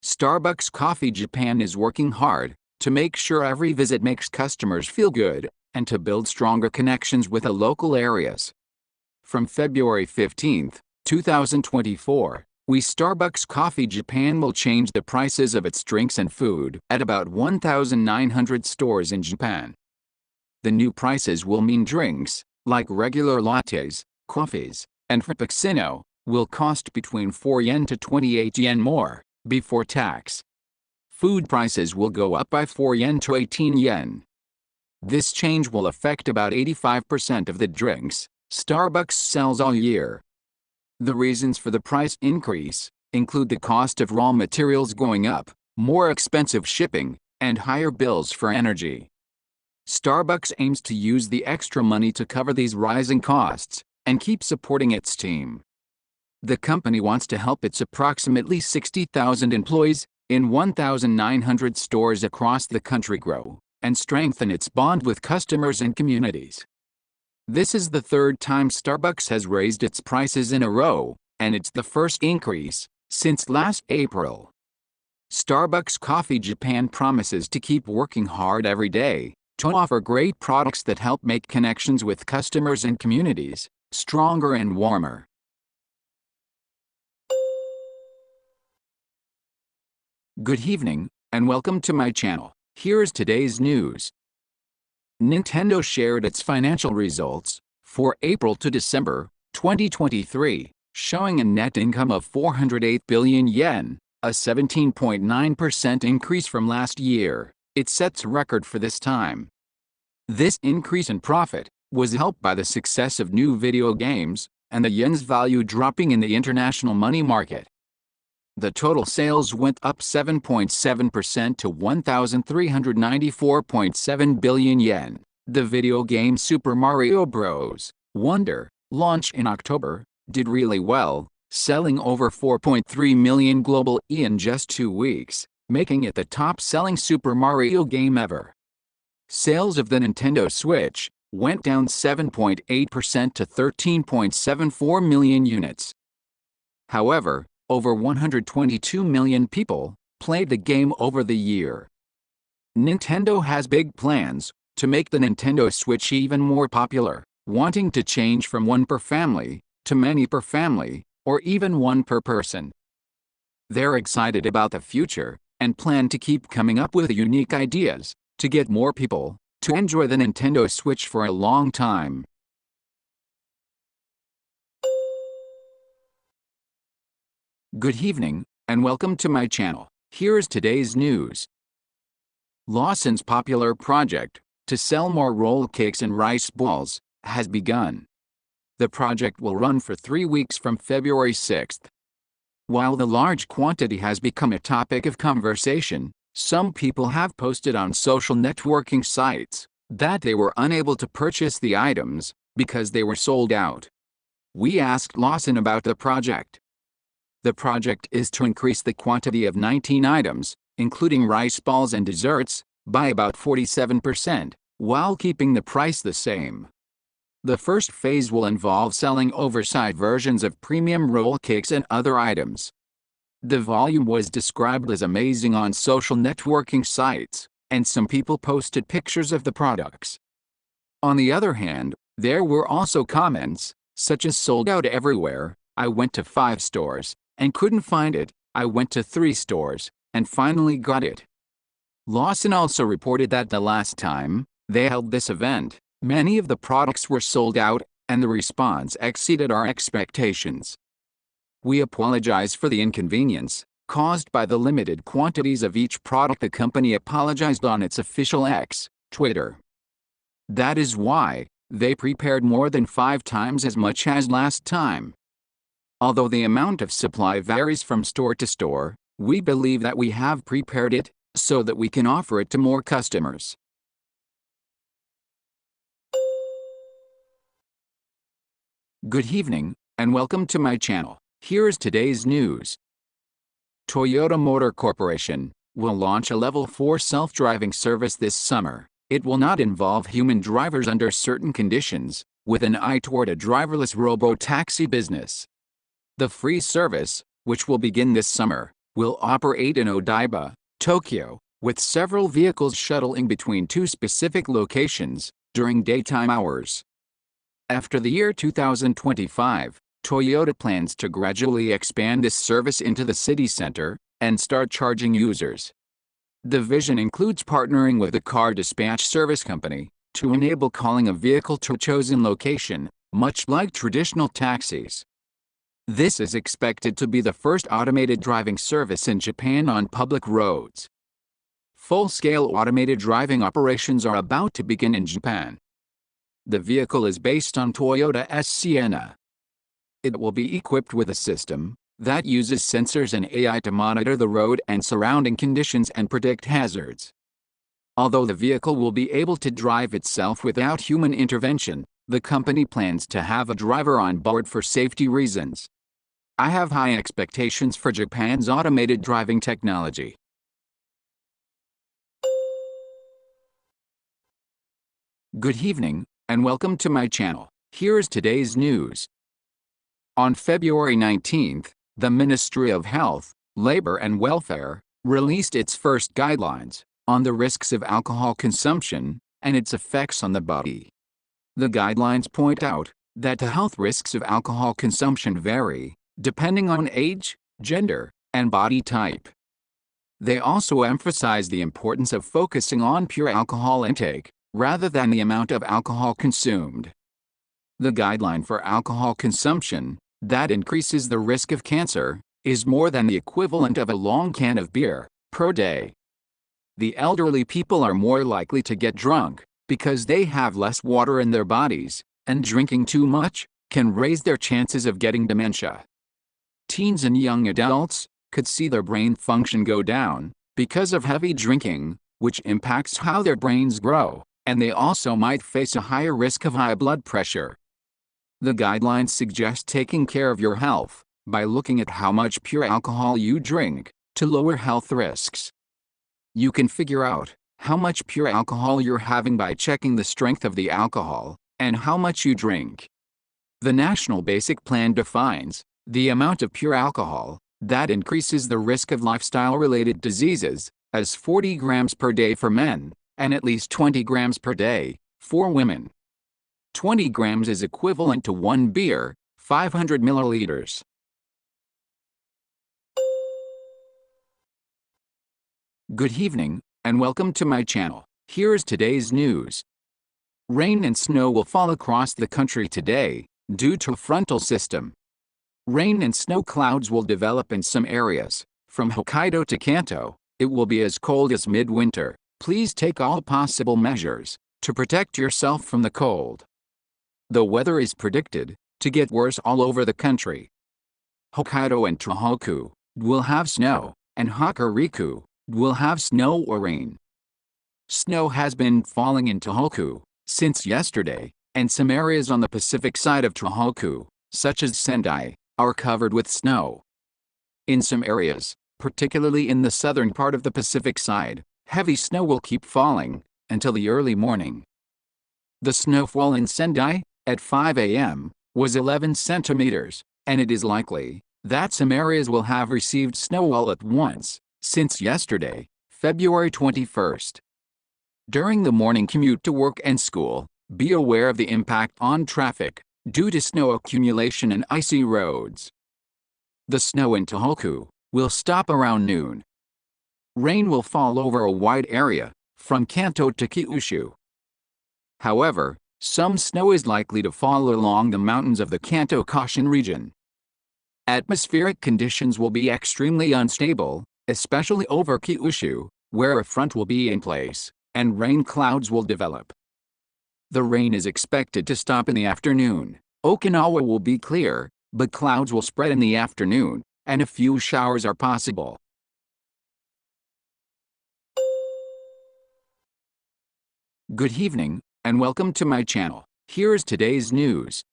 Starbucks Coffee Japan is working hard to make sure every visit makes customers feel good and to build stronger connections with the local areas. From February 15, 2024, Starbucks Coffee Japan will change the prices of its drinks and food at about 1,900 stores in Japan. The new prices will mean drinks, like regular lattes, coffees, and frappuccino, will cost between 4 yen to 28 yen more, before tax. Food prices will go up by 4 yen to 18 yen. This change will affect about 85% of the drinks Starbucks sells all year. The reasons for the price increase include the cost of raw materials going up, more expensive shipping, and higher bills for energy. Starbucks aims to use the extra money to cover these rising costs and keep supporting its team. The company wants to help its approximately 60,000 employees in 1,900 stores across the country grow and strengthen its bond with customers and communities. This is the third time Starbucks has raised its prices in a row, and it's the first increase since last April. Starbucks Coffee Japan promises to keep working hard every day to offer great products that help make connections with customers and communities stronger and warmer. Good evening, and welcome to my channel. Here's today's news. Nintendo shared its financial results for April to December 2023, showing a net income of 408 billion yen, a 17.9% increase from last year. It sets a record for this time. This increase in profit was helped by the success of new video games and the yen's value dropping in the international money market. The total sales went up 7.7% to 1,394.7 billion yen. The video game Super Mario Bros. Wonder, launched in October, did really well, selling over 4.3 million global in just 2 weeks. making it the top-selling Super Mario game ever. Sales of the Nintendo Switch went down 7.8% to 13.74 million units. However, over 122 million people played the game over the year. Nintendo has big plans to make the Nintendo Switch even more popular, wanting to change from one per family to many per family, or even one per person. They're excited about the future and plan to keep coming up with unique ideas to get more people to enjoy the Nintendo Switch for a long time. Good evening, and welcome to my channel. Here's today's news. Lawson's popular project to sell more roll cakes and rice balls has begun. The project will run for 3 weeks from February 6th. While the large quantity has become a topic of conversation, some people have posted on social networking sites that they were unable to purchase the items because they were sold out. We asked Lawson about the project. The project is to increase the quantity of 19 items, including rice balls and desserts, by about 47%, while keeping the price the same. The first phase will involve selling oversized versions of premium roll cakes and other items. The volume was described as amazing on social networking sites, and some people posted pictures of the products. On the other hand, there were also comments, such as "sold out everywhere," "I went to 5 stores and couldn't find it," "I went to 3 stores and finally got it." Lawson also reported that the last time they held this event, many of the products were sold out, and the response exceeded our expectations. We apologize for the inconvenience caused by the limited quantities of each product. The company apologized on its official X, Twitter. That is why they prepared more than 5 times as much as last time. Although the amount of supply varies from store to store, we believe that we have prepared it so that we can offer it to more customers. Good evening, and welcome to my channel. Here's today's news. Toyota Motor Corporation will launch a Level 4 self-driving service this summer. It will not involve human drivers under certain conditions, with an eye toward a driverless robo-taxi business. The free service, which will begin this summer, will operate in Odaiba, Tokyo, with several vehicles shuttling between 2 specific locations during daytime hours. After the year 2025, Toyota plans to gradually expand this service into the city center and start charging users. The vision includes partnering with a car dispatch service company to enable calling a vehicle to a chosen location, much like traditional taxis. This is expected to be the first automated driving service in Japan on public roads. Full-scale automated driving operations are about to begin in Japan. The vehicle is based on Toyota's Sienna. It will be equipped with a system that uses sensors and AI to monitor the road and surrounding conditions and predict hazards. Although the vehicle will be able to drive itself without human intervention, the company plans to have a driver on board for safety reasons. I have high expectations for Japan's automated driving technology. Good evening, and welcome to my channel. Here's today's news. On February 19th, the Ministry of Health, Labor and Welfare released its first guidelines on the risks of alcohol consumption and its effects on the body. The guidelines point out that the health risks of alcohol consumption vary depending on age, gender, and body type. They also emphasize the importance of focusing on pure alcohol intake rather than the amount of alcohol consumed. The guideline for alcohol consumption that increases the risk of cancer is more than the equivalent of a long can of beer per day. The elderly people are more likely to get drunk because they have less water in their bodies, and drinking too much can raise their chances of getting dementia. Teens and young adults could see their brain function go down because of heavy drinking, which impacts how their brains grow, and they also might face a higher risk of high blood pressure. The guidelines suggest taking care of your health by looking at how much pure alcohol you drink to lower health risks. You can figure out how much pure alcohol you're having by checking the strength of the alcohol and how much you drink. The National Basic Plan defines the amount of pure alcohol that increases the risk of lifestyle-related diseases as 40 grams per day for men and at least 20 grams per day for women. 20 grams is equivalent to one beer, 500 milliliters. Good evening, and welcome to my channel. Here's today's news. Rain and snow will fall across the country today due to a frontal system. Rain and snow clouds will develop in some areas. From Hokkaido to Kanto, it will be as cold as midwinter. Please take all possible measures to protect yourself from the cold. The weather is predicted to get worse all over the country. Hokkaido and Tohoku will have snow, and Hokuriku will have snow or rain. Snow has been falling in Tohoku since yesterday, and some areas on the Pacific side of Tohoku, such as Sendai, are covered with snow. In some areas, particularly in the southern part of the Pacific side, heavy snow will keep falling until the early morning. The snowfall in Sendai at 5 a.m. was 11 centimeters, and it is likely that some areas will have received snow all at once since yesterday, February 21st. During the morning commute to work and school, be aware of the impact on traffic due to snow accumulation and icy roads. The snow in Tohoku will stop around noon. Rain will fall over a wide area from Kanto to Kyushu. However, some snow is likely to fall along the mountains of the Kanto-Koshin region. Atmospheric conditions will be extremely unstable, especially over Kyushu, where a front will be in place, and rain clouds will develop. The rain is expected to stop in the afternoon. Okinawa will be clear, but clouds will spread in the afternoon, and a few showers are possible. Good evening, and welcome to my channel. Here's today's news.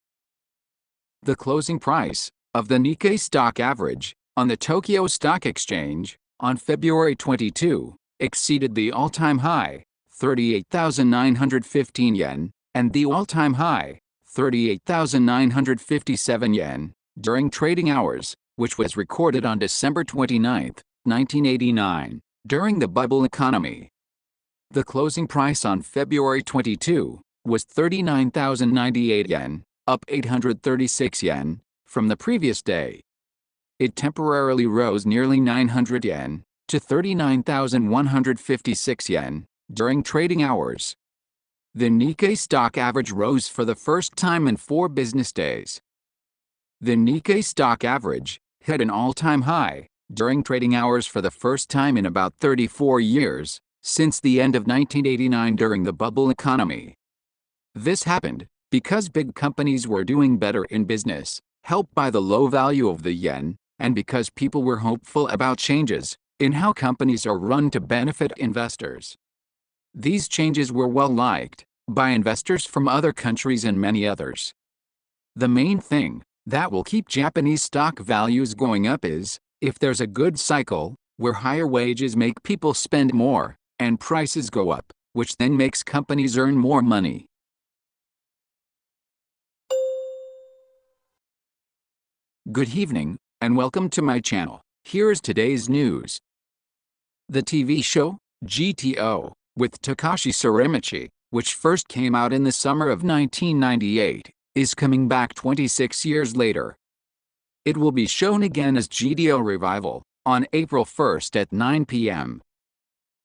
The closing price of the Nikkei stock average on the Tokyo Stock Exchange on February 22 exceeded the all-time high, 38,915 yen, and the all-time high, 38,957 yen, during trading hours, which was recorded on December 29, 1989, during the bubble economy. The closing price on February 22 was 39,098 yen, up 836 yen from the previous day. It temporarily rose nearly 900 yen to 39,156 yen during trading hours. The Nikkei stock average rose for the first time in 4 business days. The Nikkei stock average hit an all-time high during trading hours for the first time in about 34 years, since the end of 1989 during the bubble economy. This happened because big companies were doing better in business, helped by the low value of the yen, and because people were hopeful about changes in how companies are run to benefit investors. These changes were well liked by investors from other countries and many others. The main thing that will keep Japanese stock values going up is if there's a good cycle where higher wages make people spend more and prices go up, which then makes companies earn more money. Good evening, and welcome to my channel. Here's today's news. The TV show, GTO, with Takashi Surimichi, which first came out in the summer of 1998, is coming back 26 years later. It will be shown again as GTO Revival on April 1st at 9 p.m.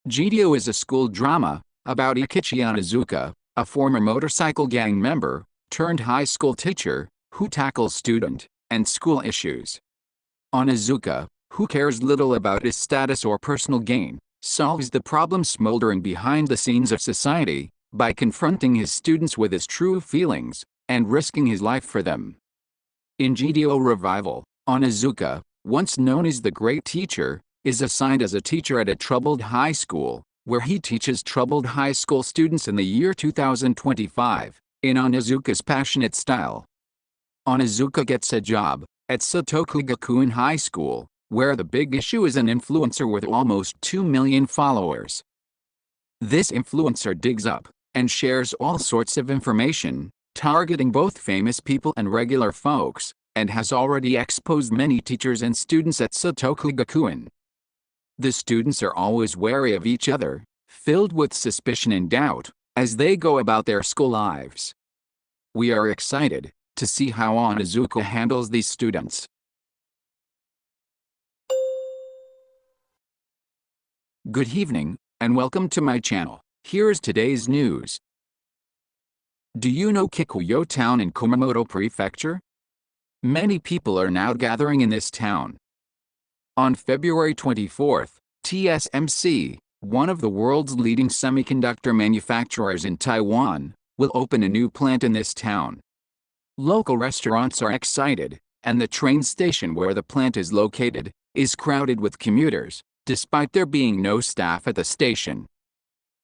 GTO is a school drama about Ikichi Onizuka, a former motorcycle gang member turned high school teacher who tackles student and school issues. Onizuka, who cares little about his status or personal gain, solves the problems smoldering behind the scenes of society by confronting his students with his true feelings and risking his life for them. In GTO Revival, Onizuka, once known as the Great Teacher, is assigned as a teacher at a troubled high school, where he teaches troubled high school students in the year 2025, in Onizuka's passionate style. Onizuka gets a job at Satoku Gakuen High School, where the big issue is an influencer with almost 2 million followers. This influencer digs up and shares all sorts of information, targeting both famous people and regular folks, and has already exposed many teachers and students at Tsuzuku Gakuen. The students are always wary of each other, filled with suspicion and doubt, as they go about their school lives. We are excited to see how Onizuka handles these students. Good evening, and welcome to my channel. Here is today's news. Do you know Kikuyo Town in Kumamoto Prefecture? Many people are now gathering in this town. On February 24th, TSMC, one of the world's leading semiconductor manufacturers in Taiwan, will open a new plant in this town. Local restaurants are excited, and the train station where the plant is located is crowded with commuters, despite there being no staff at the station.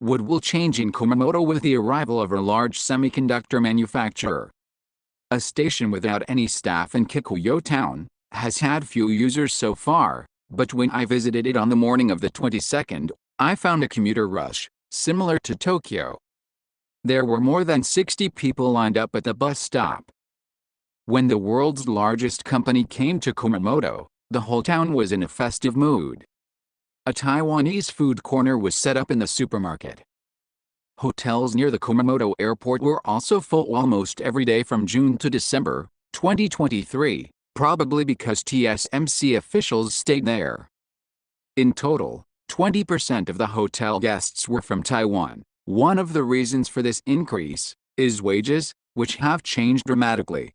What will change in Kumamoto with the arrival of a large semiconductor manufacturer? A station without any staff in Kikuyo Town has had few users so far, but when I visited it on the morning of the 22nd, I found a commuter rush, similar to Tokyo. There were more than 60 people lined up at the bus stop. When the world's largest company came to Kumamoto, the whole town was in a festive mood. A Taiwanese food corner was set up in the supermarket. Hotels near the Kumamoto airport were also full almost every day from June to December 2023, probably because TSMC officials stayed there. In total, 20% of the hotel guests were from Taiwan. One of the reasons for this increase is wages, which have changed dramatically.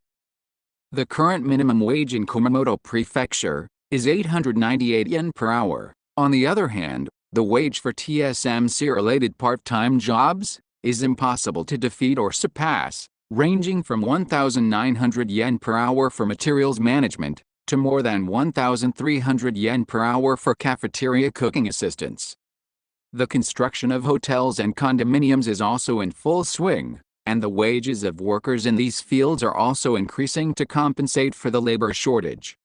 The current minimum wage in Kumamoto Prefecture is 898 yen per hour. On the other hand, the wage for TSMC-related part-time jobs is impossible to defeat or surpass, ranging from 1,900 yen per hour for materials management to more than 1,300 yen per hour for cafeteria cooking assistants. The construction of hotels and condominiums is also in full swing, and the wages of workers in these fields are also increasing to compensate for the labor shortage.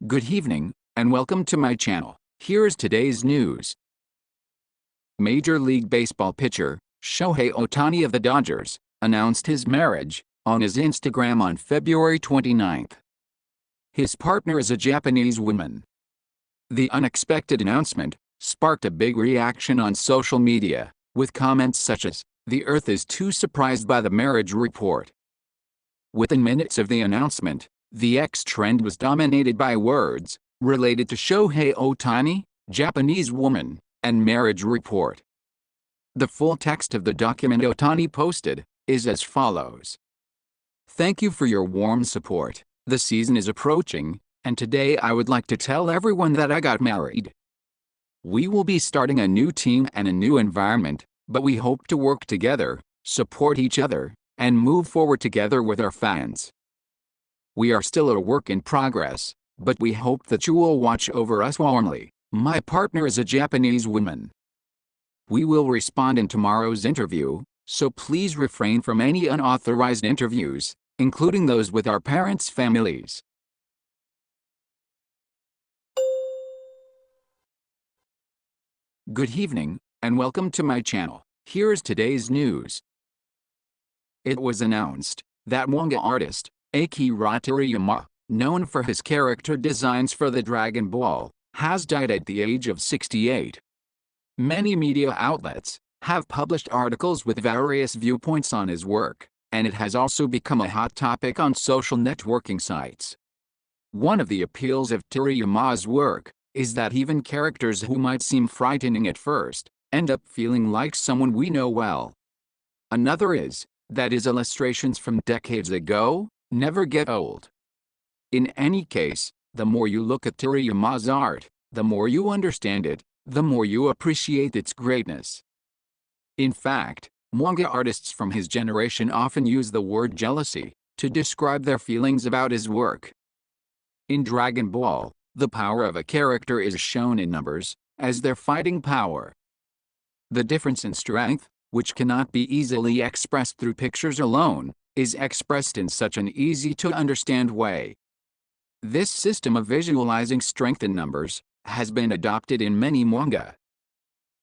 Good evening, and welcome to my channel. Here is today's news. Major League Baseball pitcher Shohei Otani of the Dodgers announced his marriage on his Instagram on February 29th. His partner is a Japanese woman. The unexpected announcement sparked a big reaction on social media, with comments such as, "The Earth is too surprised by the marriage report." Within minutes of the announcement, the X trend was dominated by words related to Shohei Otani, Japanese woman, and marriage report. The full text of the document Otani posted is as follows. "Thank you for your warm support. The season is approaching, and today I would like to tell everyone that I got married. We will be starting a new team and a new environment, but we hope to work together, support each other, and move forward together with our fans. We are still a work in progress, but we hope that you will watch over us warmly. My partner is a Japanese woman." We will respond in tomorrow's interview, so please refrain from any unauthorized interviews, including those with our parents' families. Good evening, and welcome to my channel. Here is today's news. It was announced that manga artist Akira Toriyama, known for his character designs for the Dragon Ball, has died at the age of 68. Many media outlets have published articles with various viewpoints on his work, and it has also become a hot topic on social networking sites. One of the appeals of Toriyama's work is that even characters who might seem frightening at first end up feeling like someone we know well. Another is that his illustrations from decades ago never get old. In any case, the more you look at Toriyama's art, the more you understand it, the more you appreciate its greatness. In fact, manga artists from his generation often use the word jealousy to describe their feelings about his work. In Dragon Ball, the power of a character is shown in numbers, as their fighting power. The difference in strength, which cannot be easily expressed through pictures alone, is expressed in such an easy-to-understand way. This system of visualizing strength in numbers has been adopted in many manga.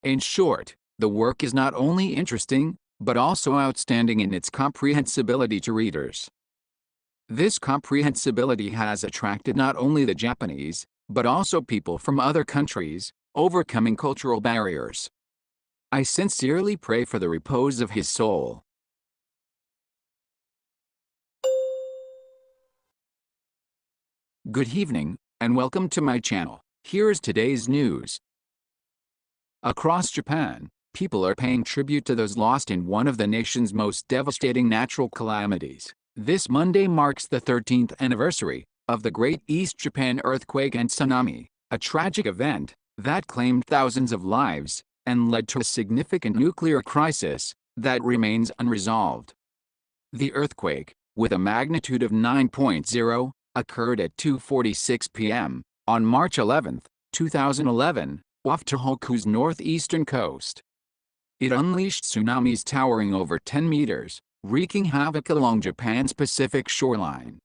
In short, the work is not only interesting, but also outstanding in its comprehensibility to readers. This comprehensibility has attracted not only the Japanese, but also people from other countries, overcoming cultural barriers. I sincerely pray for the repose of his soul. Good evening, and welcome to my channel. Here's today's news. Across Japan, people are paying tribute to those lost in one of the nation's most devastating natural calamities. This Monday marks the 13th anniversary of the Great East Japan Earthquake and Tsunami, a tragic event that claimed thousands of lives and led to a significant nuclear crisis that remains unresolved. The earthquake, with a magnitude of 9.0, occurred at 2:46 p.m. on March 11, 2011, off Tohoku's northeastern coast. It unleashed tsunamis towering over 10 meters, wreaking havoc along Japan's Pacific shoreline.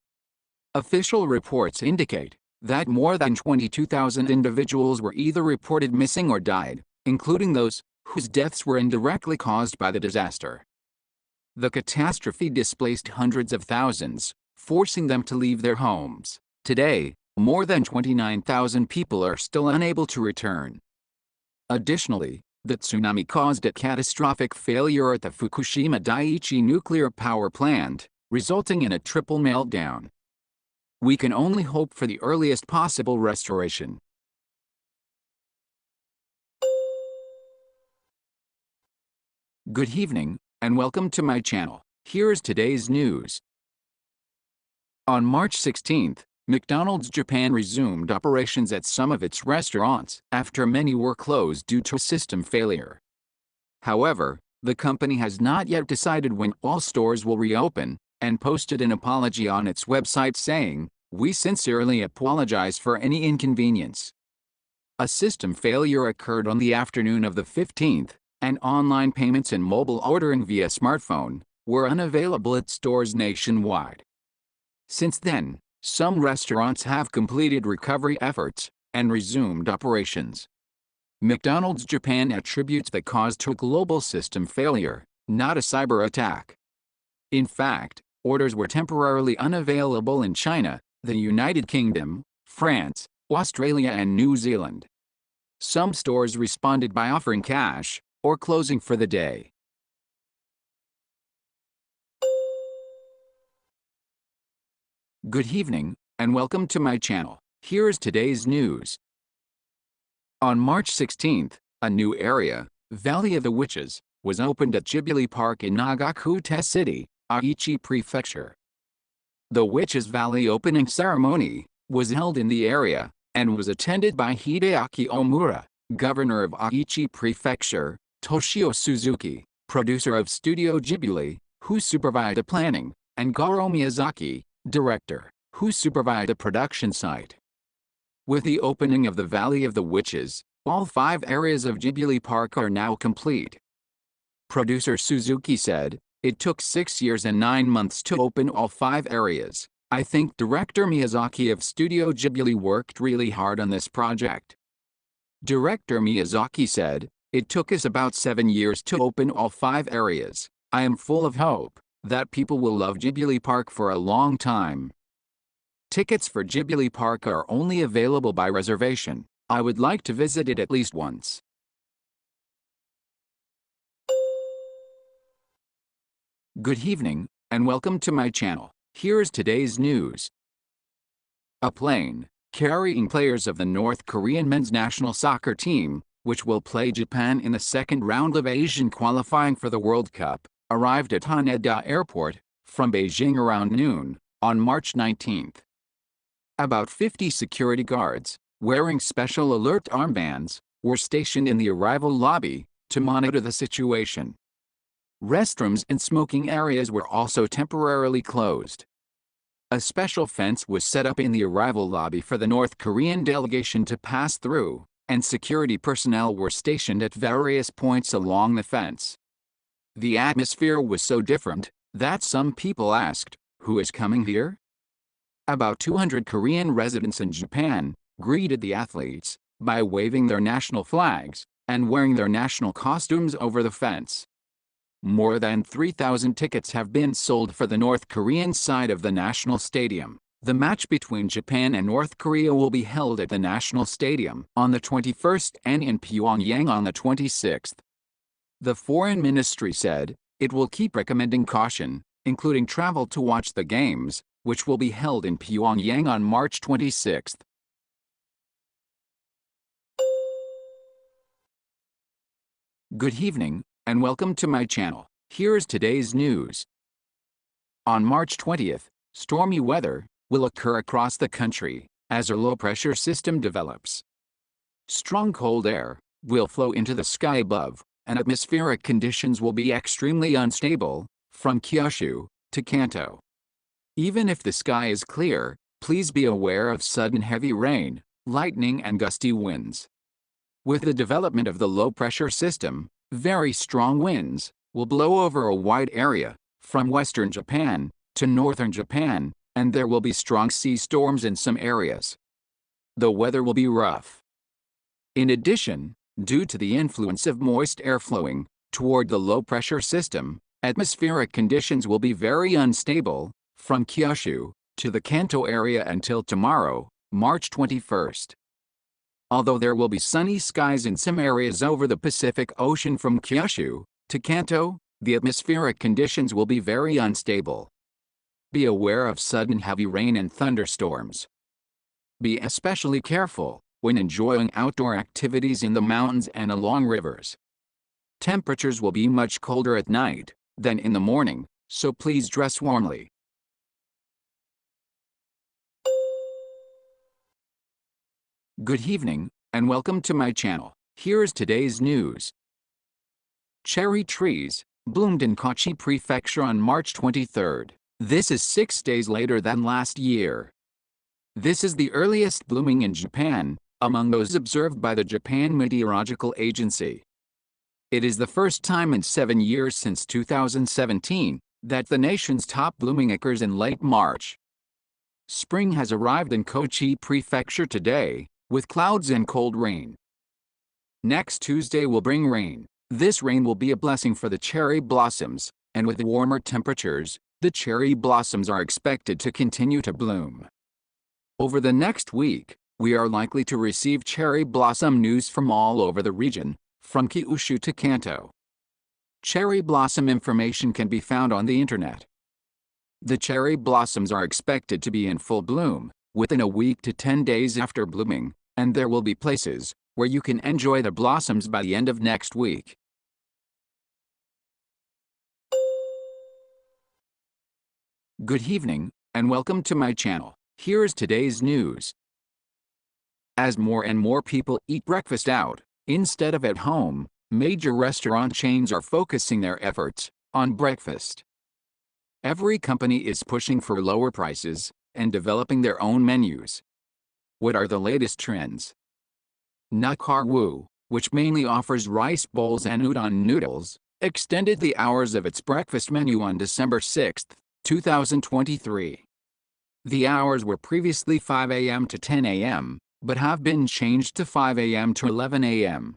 Official reports indicate that more than 22,000 individuals were either reported missing or died, including those whose deaths were indirectly caused by the disaster. The catastrophe displaced hundreds of thousands, forcing them to leave their homes. Today, more than 29,000 people are still unable to return. Additionally, the tsunami caused a catastrophic failure at the Fukushima Daiichi nuclear power plant, resulting in a triple meltdown. We can only hope for the earliest possible restoration. Good evening, and welcome to my channel. Here's today's news. On March 16, McDonald's Japan resumed operations at some of its restaurants after many were closed due to a system failure. However, the company has not yet decided when all stores will reopen, and posted an apology on its website saying, "We sincerely apologize for any inconvenience." A system failure occurred on the afternoon of the 15th, and online payments and mobile ordering via smartphone were unavailable at stores nationwide. Since then, some restaurants have completed recovery efforts and resumed operations. McDonald's Japan attributes the cause to a global system failure, not a cyber attack. In fact, orders were temporarily unavailable in China, the United Kingdom, France, Australia, and New Zealand. Some stores responded by offering cash or closing for the day. Good evening, and welcome to my channel. Here's today's news. On March 16, a new area, Valley of the Witches, was opened at Ghibli Park in Nagakute City, Aichi Prefecture. The Witches Valley opening ceremony was held in the area and was attended by Hideaki Omura, governor of Aichi Prefecture, Toshio Suzuki, producer of Studio Ghibli, who supervised the planning, and Goro Miyazaki, director, who supervised the production site. With the opening of the Valley of the Witches, all 5 areas of Ghibli Park are now complete. Producer Suzuki said, "It took 6 years and 9 months to open all 5 areas. I think director Miyazaki of Studio Ghibli worked really hard on this project." Director Miyazaki said, "It took us about 7 years to open all 5 areas. I am full of hope that people will love Ghibli Park for a long time." Tickets for Ghibli Park are only available by reservation. I would like to visit it at least once. Good evening, and welcome to my channel. Here's today's news. A plane carrying players of the North Korean men's national soccer team, which will play Japan in the second round of Asian qualifying for the World Cup, arrived at Haneda Airport from Beijing around noon on March 19. About 50 security guards, wearing special alert armbands, were stationed in the arrival lobby to monitor the situation. Restrooms and smoking areas were also temporarily closed. A special fence was set up in the arrival lobby for the North Korean delegation to pass through, and security personnel were stationed at various points along the fence. The atmosphere was so different That some people asked, who is coming here? About 200 Korean residents in Japan greeted the athletes by waving their national flags and wearing their national costumes over the fence. More than 3,000 tickets have been sold for the North Korean side of the national stadium. The match between Japan and North Korea will be held at the National Stadium on the 21st and in Pyongyang on the 26th. The Foreign Ministry said it will keep recommending caution, including travel to watch the games, which will be held in Pyongyang on March 26th. Good evening, and welcome to my channel. Here's today's news. On March 20th, stormy weather will occur across the country as a low-pressure system develops. Strong cold air will flow into the sky above, and atmospheric conditions will be extremely unstable from Kyushu to Kanto. Even if the sky is clear, please be aware of sudden heavy rain, lightning and gusty winds. With the development of the low-pressure system, very strong winds will blow over a wide area from western Japan to northern Japan, and there will be strong sea storms in some areas. The weather will be rough. In addition, due to the influence of moist air flowing toward the low-pressure system, atmospheric conditions will be very unstable from Kyushu to the Kanto area until tomorrow, March 21st. Although there will be sunny skies in some areas over the Pacific Ocean from Kyushu to Kanto, the atmospheric conditions will be very unstable. Be aware of sudden heavy rain and thunderstorms. Be especially careful when enjoying outdoor activities in the mountains and along rivers. Temperatures will be much colder at night than in the morning, so please dress warmly. Good evening, and welcome to my channel. Here's today's news. Cherry trees bloomed in Kochi Prefecture on March 23rd. This is 6 days later than last year. This is the earliest blooming in Japan among those observed by the Japan Meteorological Agency. It is the first time in 7 years since 2017 that the nation's top blooming occurs in late March. Spring has arrived in Kochi Prefecture today, with clouds and cold rain. Next Tuesday will bring rain. This rain will be a blessing for the cherry blossoms, and with warmer temperatures, the cherry blossoms are expected to continue to bloom. Over the next week, we are likely to receive cherry blossom news from all over the region, from Kyushu to Kanto. Cherry blossom information can be found on the internet. The cherry blossoms are expected to be in full bloom within a week to 10 days after blooming, and there will be places where you can enjoy the blossoms by the end of next week. Good evening, and welcome to my channel. Here's today's news. As more and more people eat breakfast out instead of at home, major restaurant chains are focusing their efforts on breakfast. Every company is pushing for lower prices and developing their own menus. What are the latest trends? Nakaru, which mainly offers rice bowls and udon noodles, extended the hours of its breakfast menu on December 6, 2023. The hours were previously 5 a.m. to 10 a.m., but have been changed to 5 a.m. to 11 a.m.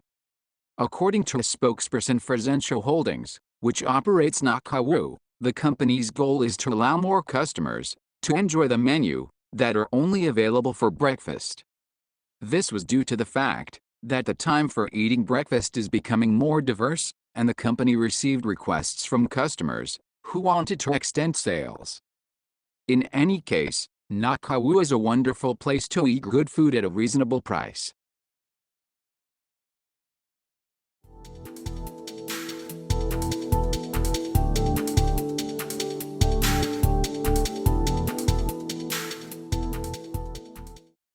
According to a spokesperson for Zensho Holdings, which operates Nakaru, the company's goal is to allow more customers to enjoy the menu that are only available for breakfast. This was due to the fact that the time for eating breakfast is becoming more diverse, and the company received requests from customers who wanted to extend sales. In any case, Nakaru is a wonderful place to eat good food at a reasonable price.